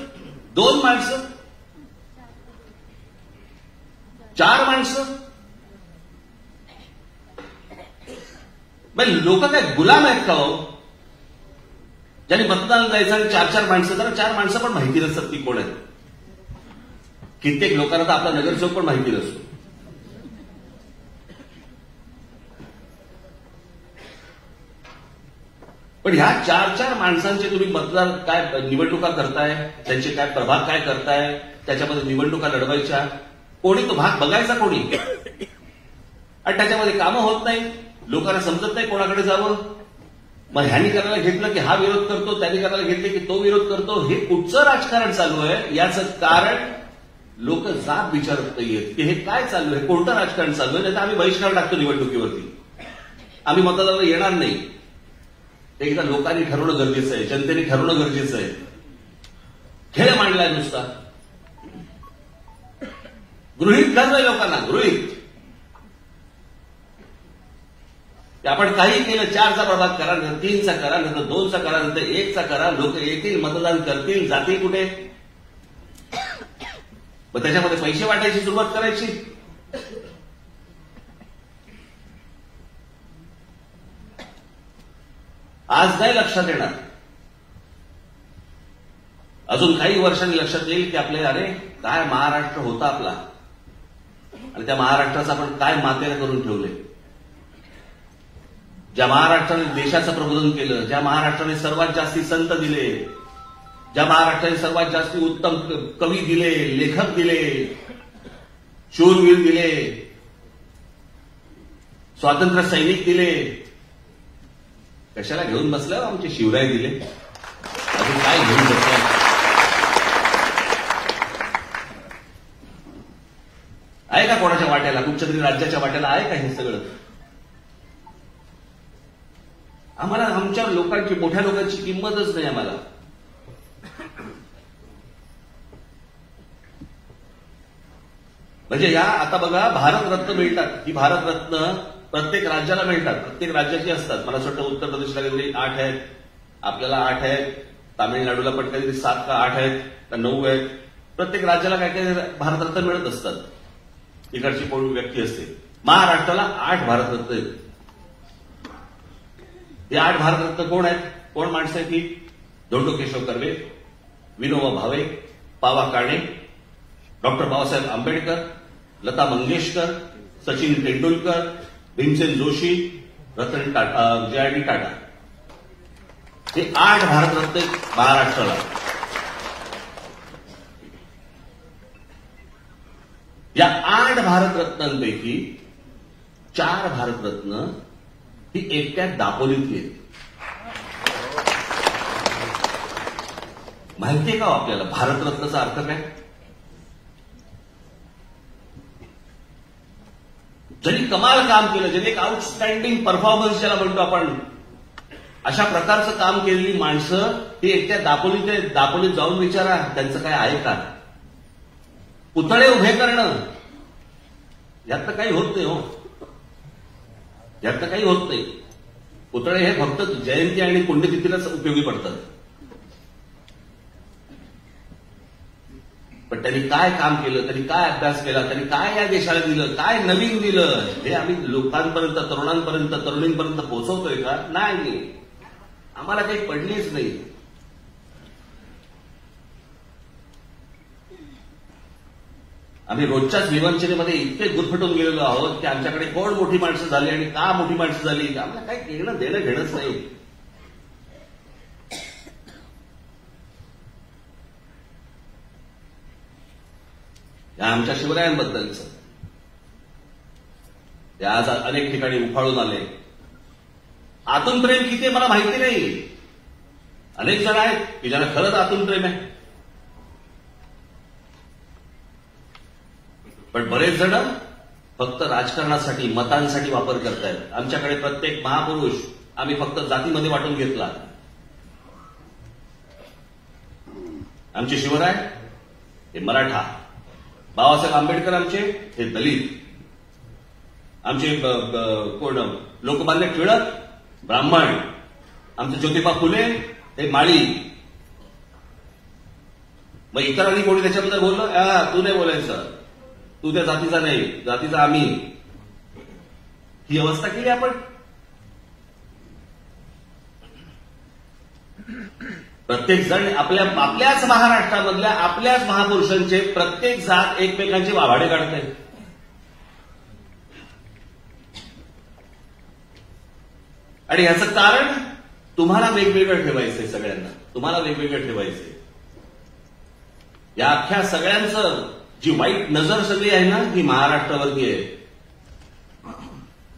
2 माणसं, 4 माणसं, लोक काय गुलाम आहेत का हो? ज्यांनी मतदान जायचं आणि 4 माणसं, तर 4 माणसं पण माहिती नसतात ती कोण आहेत. कित्येक लोकांना तर आपला नगरसेवक पण माहिती नसतो. पण ह्या 4 माणसांचे तुम्ही मतदार काय निवडणुका करताय, त्यांचे काय प्रभाग काय करताय, त्याच्यामध्ये निवडणुका लढवायच्या, कोणी तो भाग बघायचा कोणी, आणि त्याच्यामध्ये कामं होत नाही. लोकांना समजत नाही कोणाकडे जावं. मग ह्यानी करायला घेतलं की हा विरोध करतो, त्यांनी करायला घेतले की तो विरोध करतो. हे कुठचं राजकारण चालू आहे याचं कारण लोक जाब विचारत नाहीयेत की हे काय चालू आहे, कोणतं राजकारण चालू आहे. नाही तर आम्ही बहिष्कार टाकतो निवडणुकीवरती, आम्ही मतदाराला येणार नाही. एकदा लोकांनी ठरवणं गरजेचं आहे, जनतेने ठरवणं गरजेचं आहे. खेळ मांडलाय नुसता, गृहीत धरलंय लोकांना, गृहीत. आपण काही केलं, 4चा प्रभाग करा, नंतर 3चा करा, नंतर 2चा करा, नंतर 1चा करा. लोक येतील, मतदान करतील, जातील कुठे? मग त्याच्यामध्ये पैसे वाटायची सुरुवात करायची. आज नाही लक्षात येणार, अजून काही वर्षांनी लक्षात येईल की आपले अरे काय महाराष्ट्र होता आपला, आणि त्या महाराष्ट्राचं आपण काय मातेला करून ठेवले. ज्या महाराष्ट्राने देशाचं प्रबोधन केलं, ज्या महाराष्ट्राने सर्वात जास्ती संत दिले, ज्या महाराष्ट्राने सर्वात जास्ती उत्तम कवी दिले, लेखक दिले, शूरवीर दिले, स्वातंत्र्य सैनिक दिले, कशाला घेऊन बसल्या आमचे शिवराय दिले, अजून काय घेऊन बसल्या. आहे का कोणाच्या वाट्याला, कुठच्या तरी राज्याच्या वाट्याला आहे का हे सगळं? आम्हाला आमच्या लोकांची, मोठ्या लोकांची किंमतच नाही आम्हाला. म्हणजे या आता बघा भारतरत्न मिळतात, ही भारतरत्न प्रत्येक राज्याला मिळतात, प्रत्येक राज्याची असतात. मला असं वाटतं उत्तर प्रदेशला काहीतरी 8 आहेत, आपल्याला 8 आहेत, तामिळनाडूला पण काहीतरी 7 का 8 आहेत का 9 आहेत. प्रत्येक राज्याला काय काय भारतरत्न मिळत असतात, इकडची कोण व्यक्ती असते. महाराष्ट्राला 8 भारतरत्न आहेत. हे 8 भारतरत्न कोण आहेत, कोण माणसं आहेत ती? धोंडो केशव कर्वे, विनोबा भावे, पावा काणे, डॉक्टर बाबासाहेब आंबेडकर, लता मंगेशकर, सचिन तेंडुलकर, भीमसेन जोशी, रतन टाटा, जे.आर.डी. टाटा. हे 8 भारतरत्न महाराष्ट्राला. या 8 भारतरत्नांपैकी 4 भारतरत्न ही एकट्या दापोलीतली आहेत. माहितीये का आपल्याला भारतरत्नाचा अर्थ काय? ज्यांनी कमाल काम केलं, ज्यांनी एक आउटस्टँडिंग परफॉर्मन्स ज्याला म्हणतो आपण, अशा प्रकारचं काम केलेली माणसं ही एकट्या दापोलीत जाऊन विचारा त्यांचं काय आहे का? पुतळे उभे करणं यात काही होत नाही हो, यात काही होत नाही. पुतळे हे फक्त जयंती आणि पुण्यतिथीलाच उपयोगी पडतात. पण त्यांनी काय काम केलं, त्यांनी काय अभ्यास केला, त्यांनी काय या देशाला दिलं, काय नवीन दिलं, हे आम्ही लोकांपर्यंत, तरुणांपर्यंत, तरुणींपर्यंत पोहोचवतोय का? नाही, आम्हाला काही पडलीच नाही. आम्ही रोजच्याच विवंचनेमध्ये इतके गुरफटून गेलेलो आहोत की आमच्याकडे कोण मोठी माणसं झाली आणि का मोठी माणसं झाली आम्हाला काही देणं घेणंच नाही. या आमच्या शिवरायांबद्दलचं ते आज अनेक ठिकाणी उफाळून आले. आतून प्रेम किती मला माहिती नाही. अनेक जण आहेत की ज्यांना खरंच आतून प्रेम आहे, पण बरेच जण फक्त राजकारणासाठी, मतांसाठी वापर करतायत. आमच्याकडे प्रत्येक महापुरुष आम्ही फक्त जातीमध्ये वाटून घेतला. आमचे शिवराय हे मराठा, बाबासाहेब आंबेडकर आमचे हे दलित, आमचे कोण लोकमान्य टिळक ब्राह्मण, आमचे ज्योतिबा फुले हे माळी. मग इतरांनी कोणी त्याच्याबद्दल बोललं, तू नाही बोलायचं, तू त्या जातीचा नाही, जातीचा आम्ही. ही अवस्था केली आपण. प्रत्येक जण आपल्याच महाराष्ट्रामधल्या आपल्याच महापुरुषांचे प्रत्येक जात एकमेकांचे वाभाडे काढते. आणि याचं कारण तुम्हाला वेगवेगळं ठेवायचंय. सगळ्यांना तुम्हाला वेगवेगळं ठेवायचंय. या अख्ख्या सगळ्यांचं जी वाईट नजर सगळी आहे ना, ही महाराष्ट्रावरती आहे.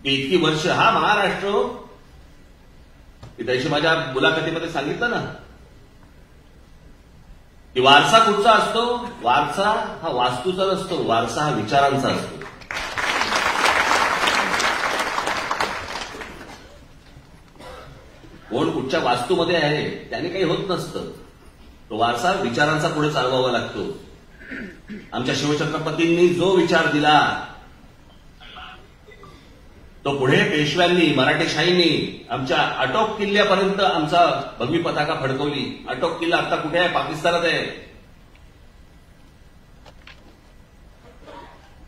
की इतकी वर्ष हा महाराष्ट्र, त्याशी माझ्या मुलाखतीमध्ये सांगितलं ना, की वारसा कुठचा असतो? वारसा हा वास्तूचा नसतो, वारसा हा विचारांचा असतो. कोण कुठच्या वास्तूमध्ये आहे त्याने काही होत नसतं. तो वारसा विचारांचा पुढे चालवावा लागतो. आमच्या शिवछत्रपतींनी जो विचार दिला तो पुढे पेशव्यांनी, मराठेशाहींनी आमच्या आटोक किल्ल्यापर्यंत आमचा भगवी पताका फडकवली. आटोक किल्ला आता कुठे आहे? पाकिस्तानात आहे.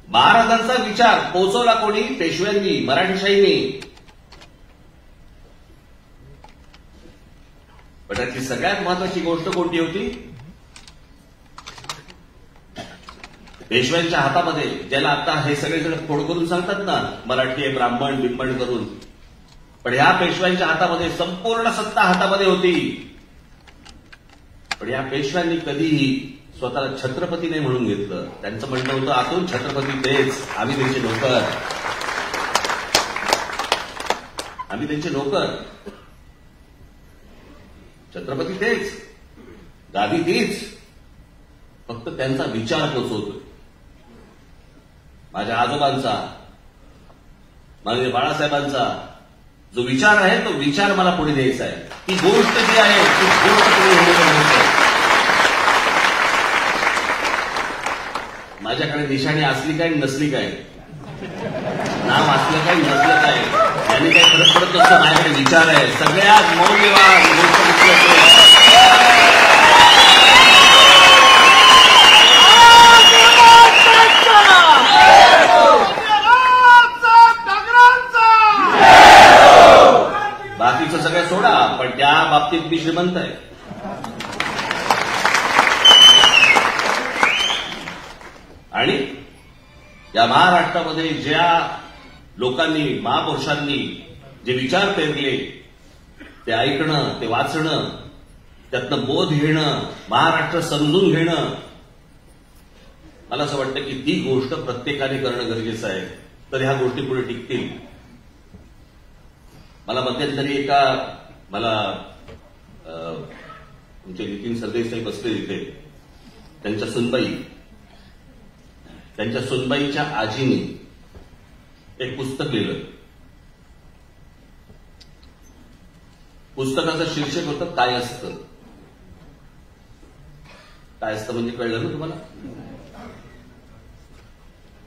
महाराजांचा विचार पोहोचवला कोणी? पेशव्यांनी, मराठेशाहींनी. पण त्याची सगळ्यात महत्वाची गोष्ट कोणती होती? पेशव्यांच्या हातामध्ये, ज्याला आता हे सगळेजण फोड करून सांगतात ना, मराठी ब्राह्मण बिंबण करून, पण ह्या पेशव्यांच्या हातामध्ये संपूर्ण सत्ता हातामध्ये होती. पण या पेशव्यांनी कधीही स्वतःला छत्रपती नाही म्हणून घेतलं. त्यांचं म्हणणं होतं, आतून छत्रपती तेच, आम्ही त्यांचे नोकर, आम्ही त्यांचे नोकर. छत्रपती तेच, गादी तीच, फक्त त्यांचा विचार पोचवतो. माझ्या आजोबांचा, माझ्या बाळासाहेबांचा जो विचार आहे तो विचार मला पुढे द्यायचा आहे. ती गोष्ट जी आहे ती गोष्ट पुढे. माझ्याकडे निशाणी असली काय नसली काय, नाव असलं काय नसलं काय, यांनी काही फरक पडत नसतं. माझ्याकडे विचार आहे. सगळ्यात मौल्यवान गोष्ट बाकीचं सगळं सोडा, पण त्या बाबतीत मी श्रीमंत आहे. आणि या महाराष्ट्रामध्ये ज्या लोकांनी, महापुरुषांनी जे विचार पेरले ते ऐकणं, ते वाचणं, त्यातनं बोध घेणं, महाराष्ट्र समजून घेणं, मला असं वाटतं की ती गोष्ट प्रत्येकाने करणं गरजेचं आहे. तर ह्या गोष्टी पुढे टिकतील. मला मध्यंतरी मला तुमचे नितीन सरदेसाई बसले इथे, त्यांच्या सुनबाईच्या आजीनी एक पुस्तक लिहिलं. पुस्तकाचं शीर्षक होतं काय असतं. काय असतं म्हणजे कळलं ना तुम्हाला?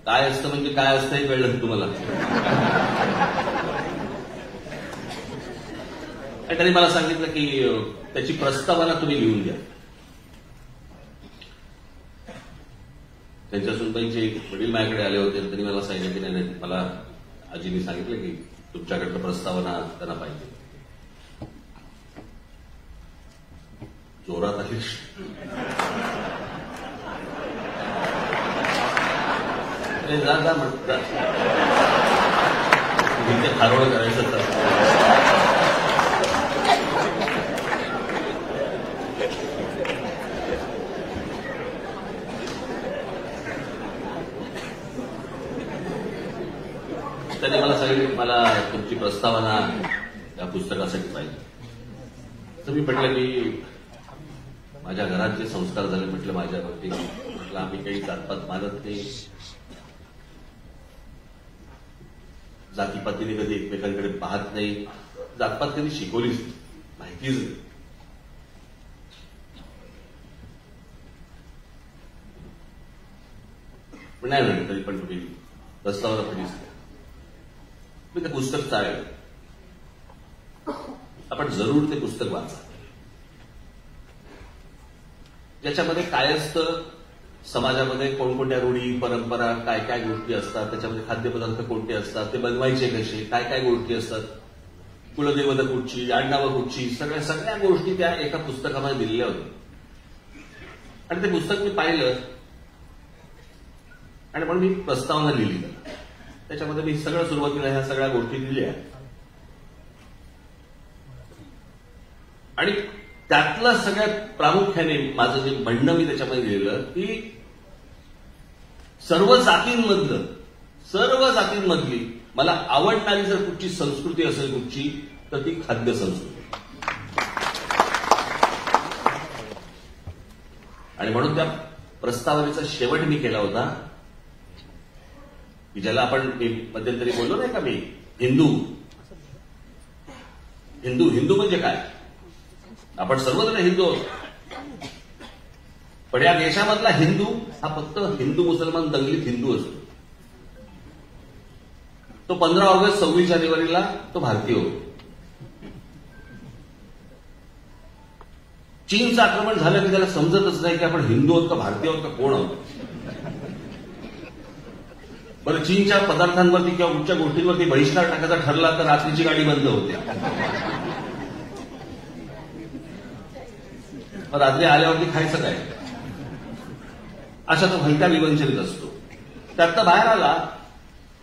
काय असतं म्हणजे काय असतं हे कळलं ना तुम्हाला? त्यांनी मला सांगितलं की त्याची प्रस्तावना तुम्ही लिहून द्या. त्यांच्या सुनबाईचे वडील माझ्याकडे आले होते. त्यांनी मला सांगितलं की नाही, मला आजीने सांगितलं की तुमच्याकडे प्रस्तावना त्यांना पाहिजे. जोरात आली. जा म्हणतात खारोळ करायचं तर त्यांनी मला सांगितलं मला तुमची प्रस्तावना या पुस्तकासाठी पाहिजे. तर मी म्हटलं की माझ्या घरात जे संस्कार झाले, म्हटलं माझ्यावरती, म्हटलं आम्ही काही जातपात मानत नाही, जातीपातीने कधी एकमेकांकडे पाहत नाही, जातपात कधी शिकवलीच नाही, माहितीच नाही. पण नाही म्हणत तरी पण तुम्ही रस्त्यावर कधीच मी ते पुस्तक चालेल, आपण जरूर ते पुस्तक वाचा. ज्याच्यामध्ये काय असतं, समाजामध्ये कोणकोणत्या रूढी परंपरा काय काय गोष्टी असतात, त्याच्यामध्ये खाद्यपदार्थ कोणते असतात, ते बनवायचे कसे, काय काय गोष्टी असतात, कुलदेवता कुठची, आडनावं कुठची, सगळ्या गोष्टी त्या एका पुस्तकामध्ये दिलेल्या होत्या. आणि ते पुस्तक मी पाहिलं आणि म्हणून मी प्रस्तावना लिहिली. त्याच्यामध्ये मी सगळं सुरुवातीला ह्या सगळ्या गोष्टी दिल्या आणि त्यातलं सगळ्यात प्रामुख्याने माझं जे म्हणणं मी त्याच्यामध्ये लिहिलं की सर्व जातींमधली मला आवडणारी जर कुठची संस्कृती असेल कुठची तर ती खाद्य संस्कृती. आणि म्हणून त्या प्रस्तावनेचा शेवट मी केला होता की ज्याला आपण मध्यंतरी बोललो नाही का मी, हिंदू म्हणजे काय, आपण सर्वजण हिंदू आहोत, पण या देशामधला हिंदू हा फक्त हिंदू मुसलमान दंगलीत हिंदू असतो. तो 15 ऑगस्ट 26 जानेवारीला तो भारतीय होतो. चीनचं आक्रमण झालं की त्याला समजतच नाही की आपण हिंदू आहोत का भारतीय आहोत का कोण आहोत. बरं, चीनच्या पदार्थांवरती किंवा कुठच्या गोष्टींवरती बहिष्कार टाकायचा ठरला तर रात्रीची गाडी बंद होते. रात्री आल्यावरती खायचं काय, अशा तो भलत्या विवंचनित असतो. त्यात बाहेर आला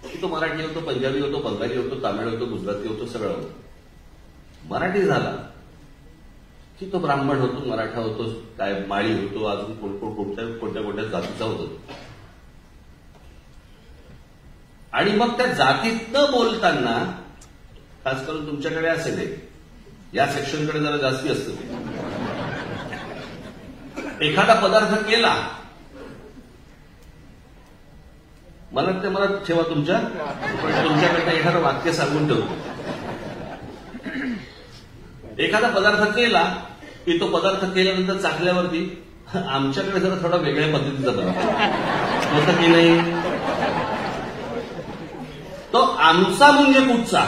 की तो मराठी होतो, पंजाबी होतो, बंगाली होतो, तामिळ होतो, गुजराती होतो, सगळं होतं. मराठी झाला की तो ब्राह्मण होतो, मराठा होतो, काय माळी होतो, अजून कोणत्या जातीचा होतो. आणि मग त्या जातीत न बोलताना, खास करून तुमच्याकडे असे नाही, या सेक्शनकडे जरा जास्ती असतं, एखादा पदार्थ केला, मला ठेवा तुमच्या, पण तुमच्याकडे एखादं वाक्य सांगून ठेवतो. एखादा पदार्थ केला की तो पदार्थ केल्यानंतर चाखल्यावरती आमच्याकडे जरा थोडा वेगळ्या पद्धतीचा पदार्थ होतं की नाही, तो आमचा म्हणजे कुठचा,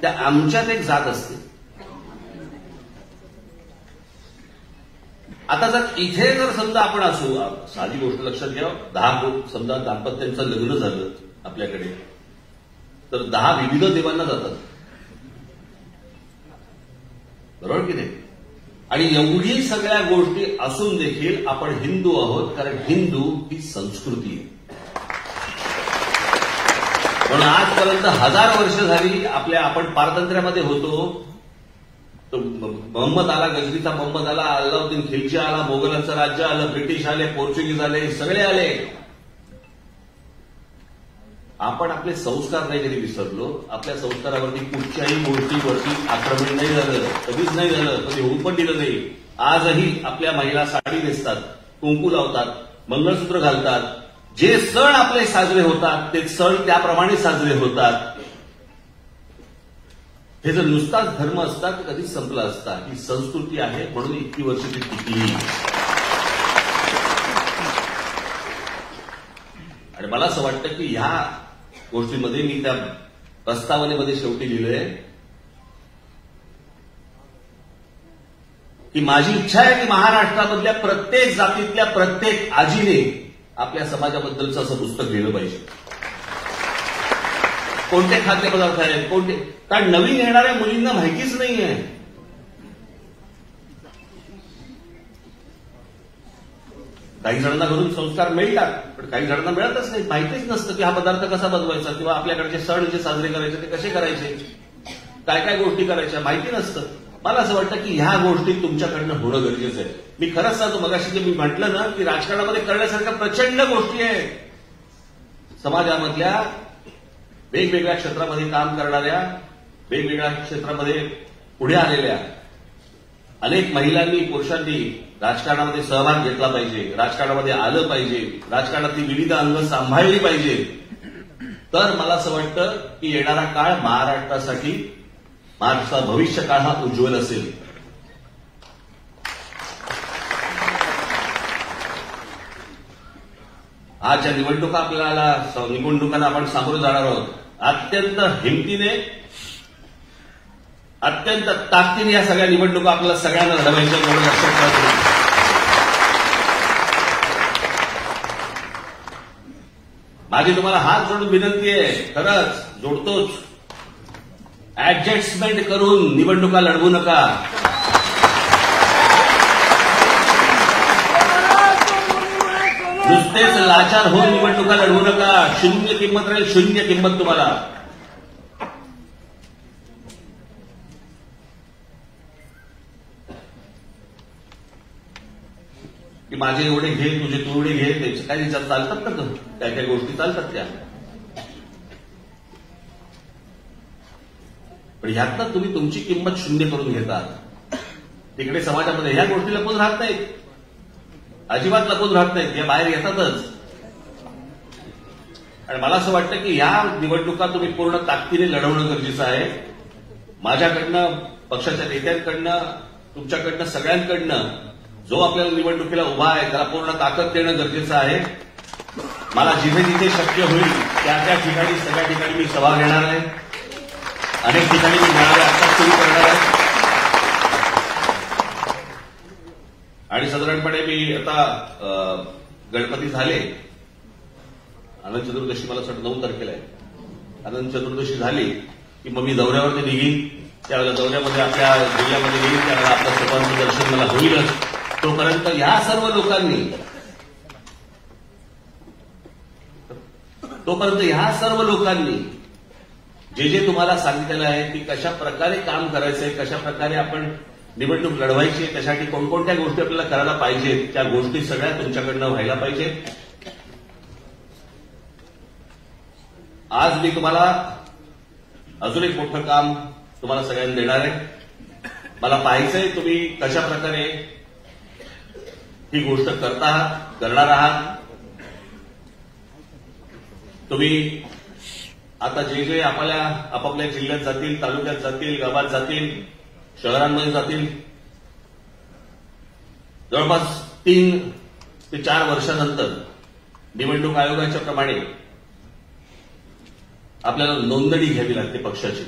त्या आमच्यात एक जात असते. आता जर इथे जर समजा आपण असू, साधी गोष्ट लक्षात घ्या, 10 समजा दाम्पत्यांचं लग्न झालं आपल्याकडे, तर 10 विविध देवांना जातात, बरोबर की नाही. आणि एवढी सगळ्या गोष्टी असून देखील आपण हिंदू आहोत, कारण हिंदू ही संस्कृती आहे. म्हणून आजपर्यंत 1000 वर्ष झाली आपण पारतंत्र्यामध्ये होतो. तो मोहम्मद आला, गजनीचा मोहम्मद आला, अल्लाउद्दीन खिलजी आला, मोगलांचं राज्य आलं, ब्रिटिश आले, पोर्चुगीज आले, सगळे आले. आपण आपले संस्कार नाही कधी विसरलो. आपल्या संस्कारावरती कुठच्याही गोष्टीवरती आक्रमण नाही झालं, कधीच नाही झालं, कधी होऊन पण दिलं नाही. आजही आपल्या महिला साडी नेसतात, कुंकू लावतात, मंगळसूत्र घालतात. जे सण आपले साजरे होतात ते सण त्याप्रमाणे साजरे होतात. हे जर नुसताच धर्म असता तर कधीच संपला असता. ही संस्कृती आहे म्हणून इतकी वर्ष ती टिकली. आणि मला असं वाटतं की ह्या गोष्टीमध्ये मी त्या प्रस्तावनेमध्ये शेवटी लिहिलंय की माझी इच्छा आहे की महाराष्ट्रामधल्या प्रत्येक जातीतल्या प्रत्येक आजीने आपल्या समाजाबद्दलचं असं पुस्तक लिहिलं पाहिजे. कोणते खाद्यपदार्थ आहेत, कोणते, कारण नवीन येणाऱ्या मुलींना माहितीच नाहीये. काही जणांना घरून संस्कार मिळतात पण काही जणांना मिळतच नाही. माहितीच नसतं की हा पदार्थ कसा बनवायचा किंवा आपल्याकडचे सण जे साजरे करायचे ते कसे करायचे, काय काय गोष्टी करायच्या माहिती नसतं. मला असं वाटतं की ह्या गोष्टी तुमच्याकडनं होणं गरजेचं आहे. मी खरंच सांगतो, मगाशी जे मी म्हटलं ना की राजकारणामध्ये करण्यासारख्या प्रचंड गोष्टी आहेत. समाजामधल्या वेगवेगळ्या क्षेत्रामध्ये काम करणाऱ्या, वेगवेगळ्या क्षेत्रामध्ये पुढे आलेल्या अनेक महिलांनी, पुरुषांनी राजकारणामध्ये सहभाग घेतला पाहिजे, राजकारणामध्ये आलं पाहिजे, राजकारणातली विविध अंग सांभाळली पाहिजे. तर मला असं वाटतं की येणारा काळ महाराष्ट्रासाठी, महाराष्ट्राचा भविष्य काळ हा उज्ज्वल असेल. आज ज्या निवडणुकांना आपण सामोरे जाणार आहोत, अत्यंत हिमतीने, अत्यंत ताकदीने या सगळ्या निवडणुका आपल्याला सगळ्यांना लढवायच्या, एवढं लक्षात ठेवा. माझी तुम्हाला हात जोडून विनंती आहे, खरंच जोडतोच, ऍडजस्टमेंट करून निवडणुका लढवू नका. नुसतेच लाचार होऊन निवडणुका लढवू नका. शून्य किंमत राहील, शून्य किंमत तुम्हाला. की माझे एवढे घे, तुझे तेवढे घे, त्याचे काही विचार चालतात का? काय काय गोष्टी चालतात त्या, पण ह्यातनं तुम्ही तुमची किंमत शून्य करून घेतात. तिकडे समाजामध्ये ह्या गोष्टी लपून राहत नाहीत, अजिबात लपून राहत नाहीत, या बाहेर येतातच. आणि मला असं वाटतं की ह्या निवडणुका तुम्ही पूर्ण ताकदीने लढवणं गरजेचं आहे. माझ्याकडनं, पक्षाच्या नेत्यांकडनं, तुमच्याकडनं, सगळ्यांकडनं जो आपल्याला निवडणुकीला उभा आहे त्याला पूर्ण ताकद देणं गरजेचं आहे. मला जिथे जिथे शक्य होईल त्या त्या ठिकाणी, सगळ्या ठिकाणी मी सभा घेणार आहे. अनेक ठिकाणी मी मेळावे आत्ताच सुरू करणार आहे. आणि साधारणपणे मी आता गणपती झाले, अनंत चतुर्दशी मला वाटतं 9 तारखेला आहे. अनंत चतुर्दशी झाली की मग मी दौऱ्यावरती निघीन. त्यावेळेला दौऱ्यामध्ये आपल्या जिल्ह्यामध्ये येईल, त्यावेळेला आपल्या सर्वांचं दर्शन मला होईलच. तोपर्यंत ह्या सर्व लोकांनी जे जे तुम्हाला सांगितलेलं आहे की कशा प्रकारे काम करायचंय, कशा प्रकारे आपण निवडणूक लढवायची, त्यासाठी कोणकोणत्या गोष्टी आपल्याला करायला पाहिजेत, त्या गोष्टी सगळ्या तुमच्याकडनं व्हायला पाहिजेत. आज मी तुम्हाला अजून एक मोठं काम तुम्हाला सगळ्यांना देणार आहे. मला पाहायचंय तुम्ही कशा प्रकारे ही गोष्ट करणार आहात. तुम्ही आता जे जे आपापल्या जिल्ह्यात जातील, तालुक्यात जातील, गावात जातील, शहरांमध्ये जातील, जवळपास 3 ते 4 वर्षानंतर निवडणूक आयोगाच्या प्रमाणे आपल्याला नोंदणी घ्यावी लागते पक्षाची.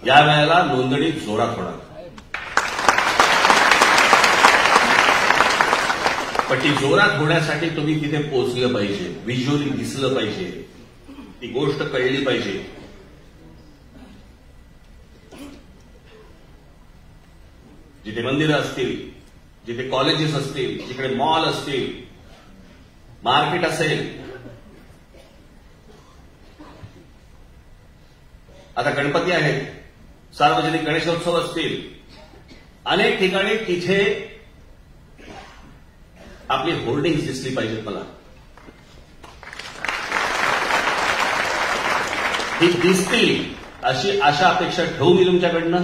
या वेळेला नोंदणी जोरात होणार, पण ती जोरात होण्यासाठी तुम्ही तिथे पोहोचलं पाहिजे, व्हिज्युअली दिसलं पाहिजे, ती गोष्ट कळली पाहिजे. जिथे मंदिरं असतील, जिथे कॉलेजेस असतील, जिकडे मॉल असतील, मार्केट असेल. आता गणपती आहेत, सार्वजनिक गणेशोत्सव असतील, अनेक ठिकाणी तिथे आपली होर्डिंग्स दिसली पाहिजेत. मला ही दिसतील अशी आशा अपेक्षा ठेवू मी तुमच्याकडनं.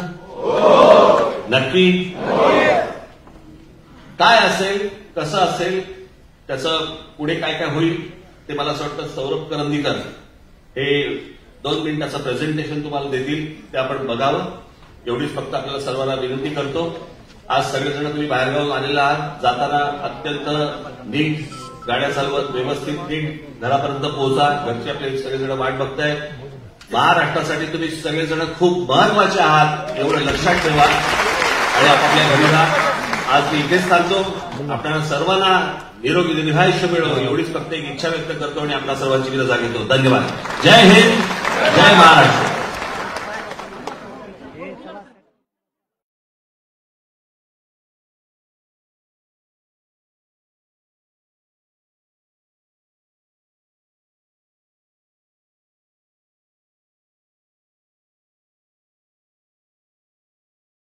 नक्की काय असेल, कसं असेल, त्याचं पुढे काय काय होईल ते मला असं वाटतं सौरभ करंदीकर हे 2 मिनिटाचं प्रेझेंटेशन तुम्हाला देतील, ते आपण बघावं. एवढीच फक्त आपल्याला सर्वांना विनंती करतो. आज सगळेजण तुम्ही बाहेरगावून आलेला आहात, जाताना अत्यंत नीट गाड्या चालवत, व्यवस्थित नीट घरापर्यंत पोहोचा. घरचे आपले सगळेजण वाट बघतायत. महाराष्ट्रासाठी तुम्ही सगळेजण खूप महत्वाचे आहात, एवढं लक्षात ठेवा आणि आपापल्या घरी जा. आज मी इथेच थांबतो. आपल्याला सर्वांना निरोगी दीर्घायुष्य मिळो एवढीच फक्त एक इच्छा व्यक्त करतो आणि आपल्या सर्वांची रजा घेतो. धन्यवाद. जय हिंद, जय महाराष्ट्र.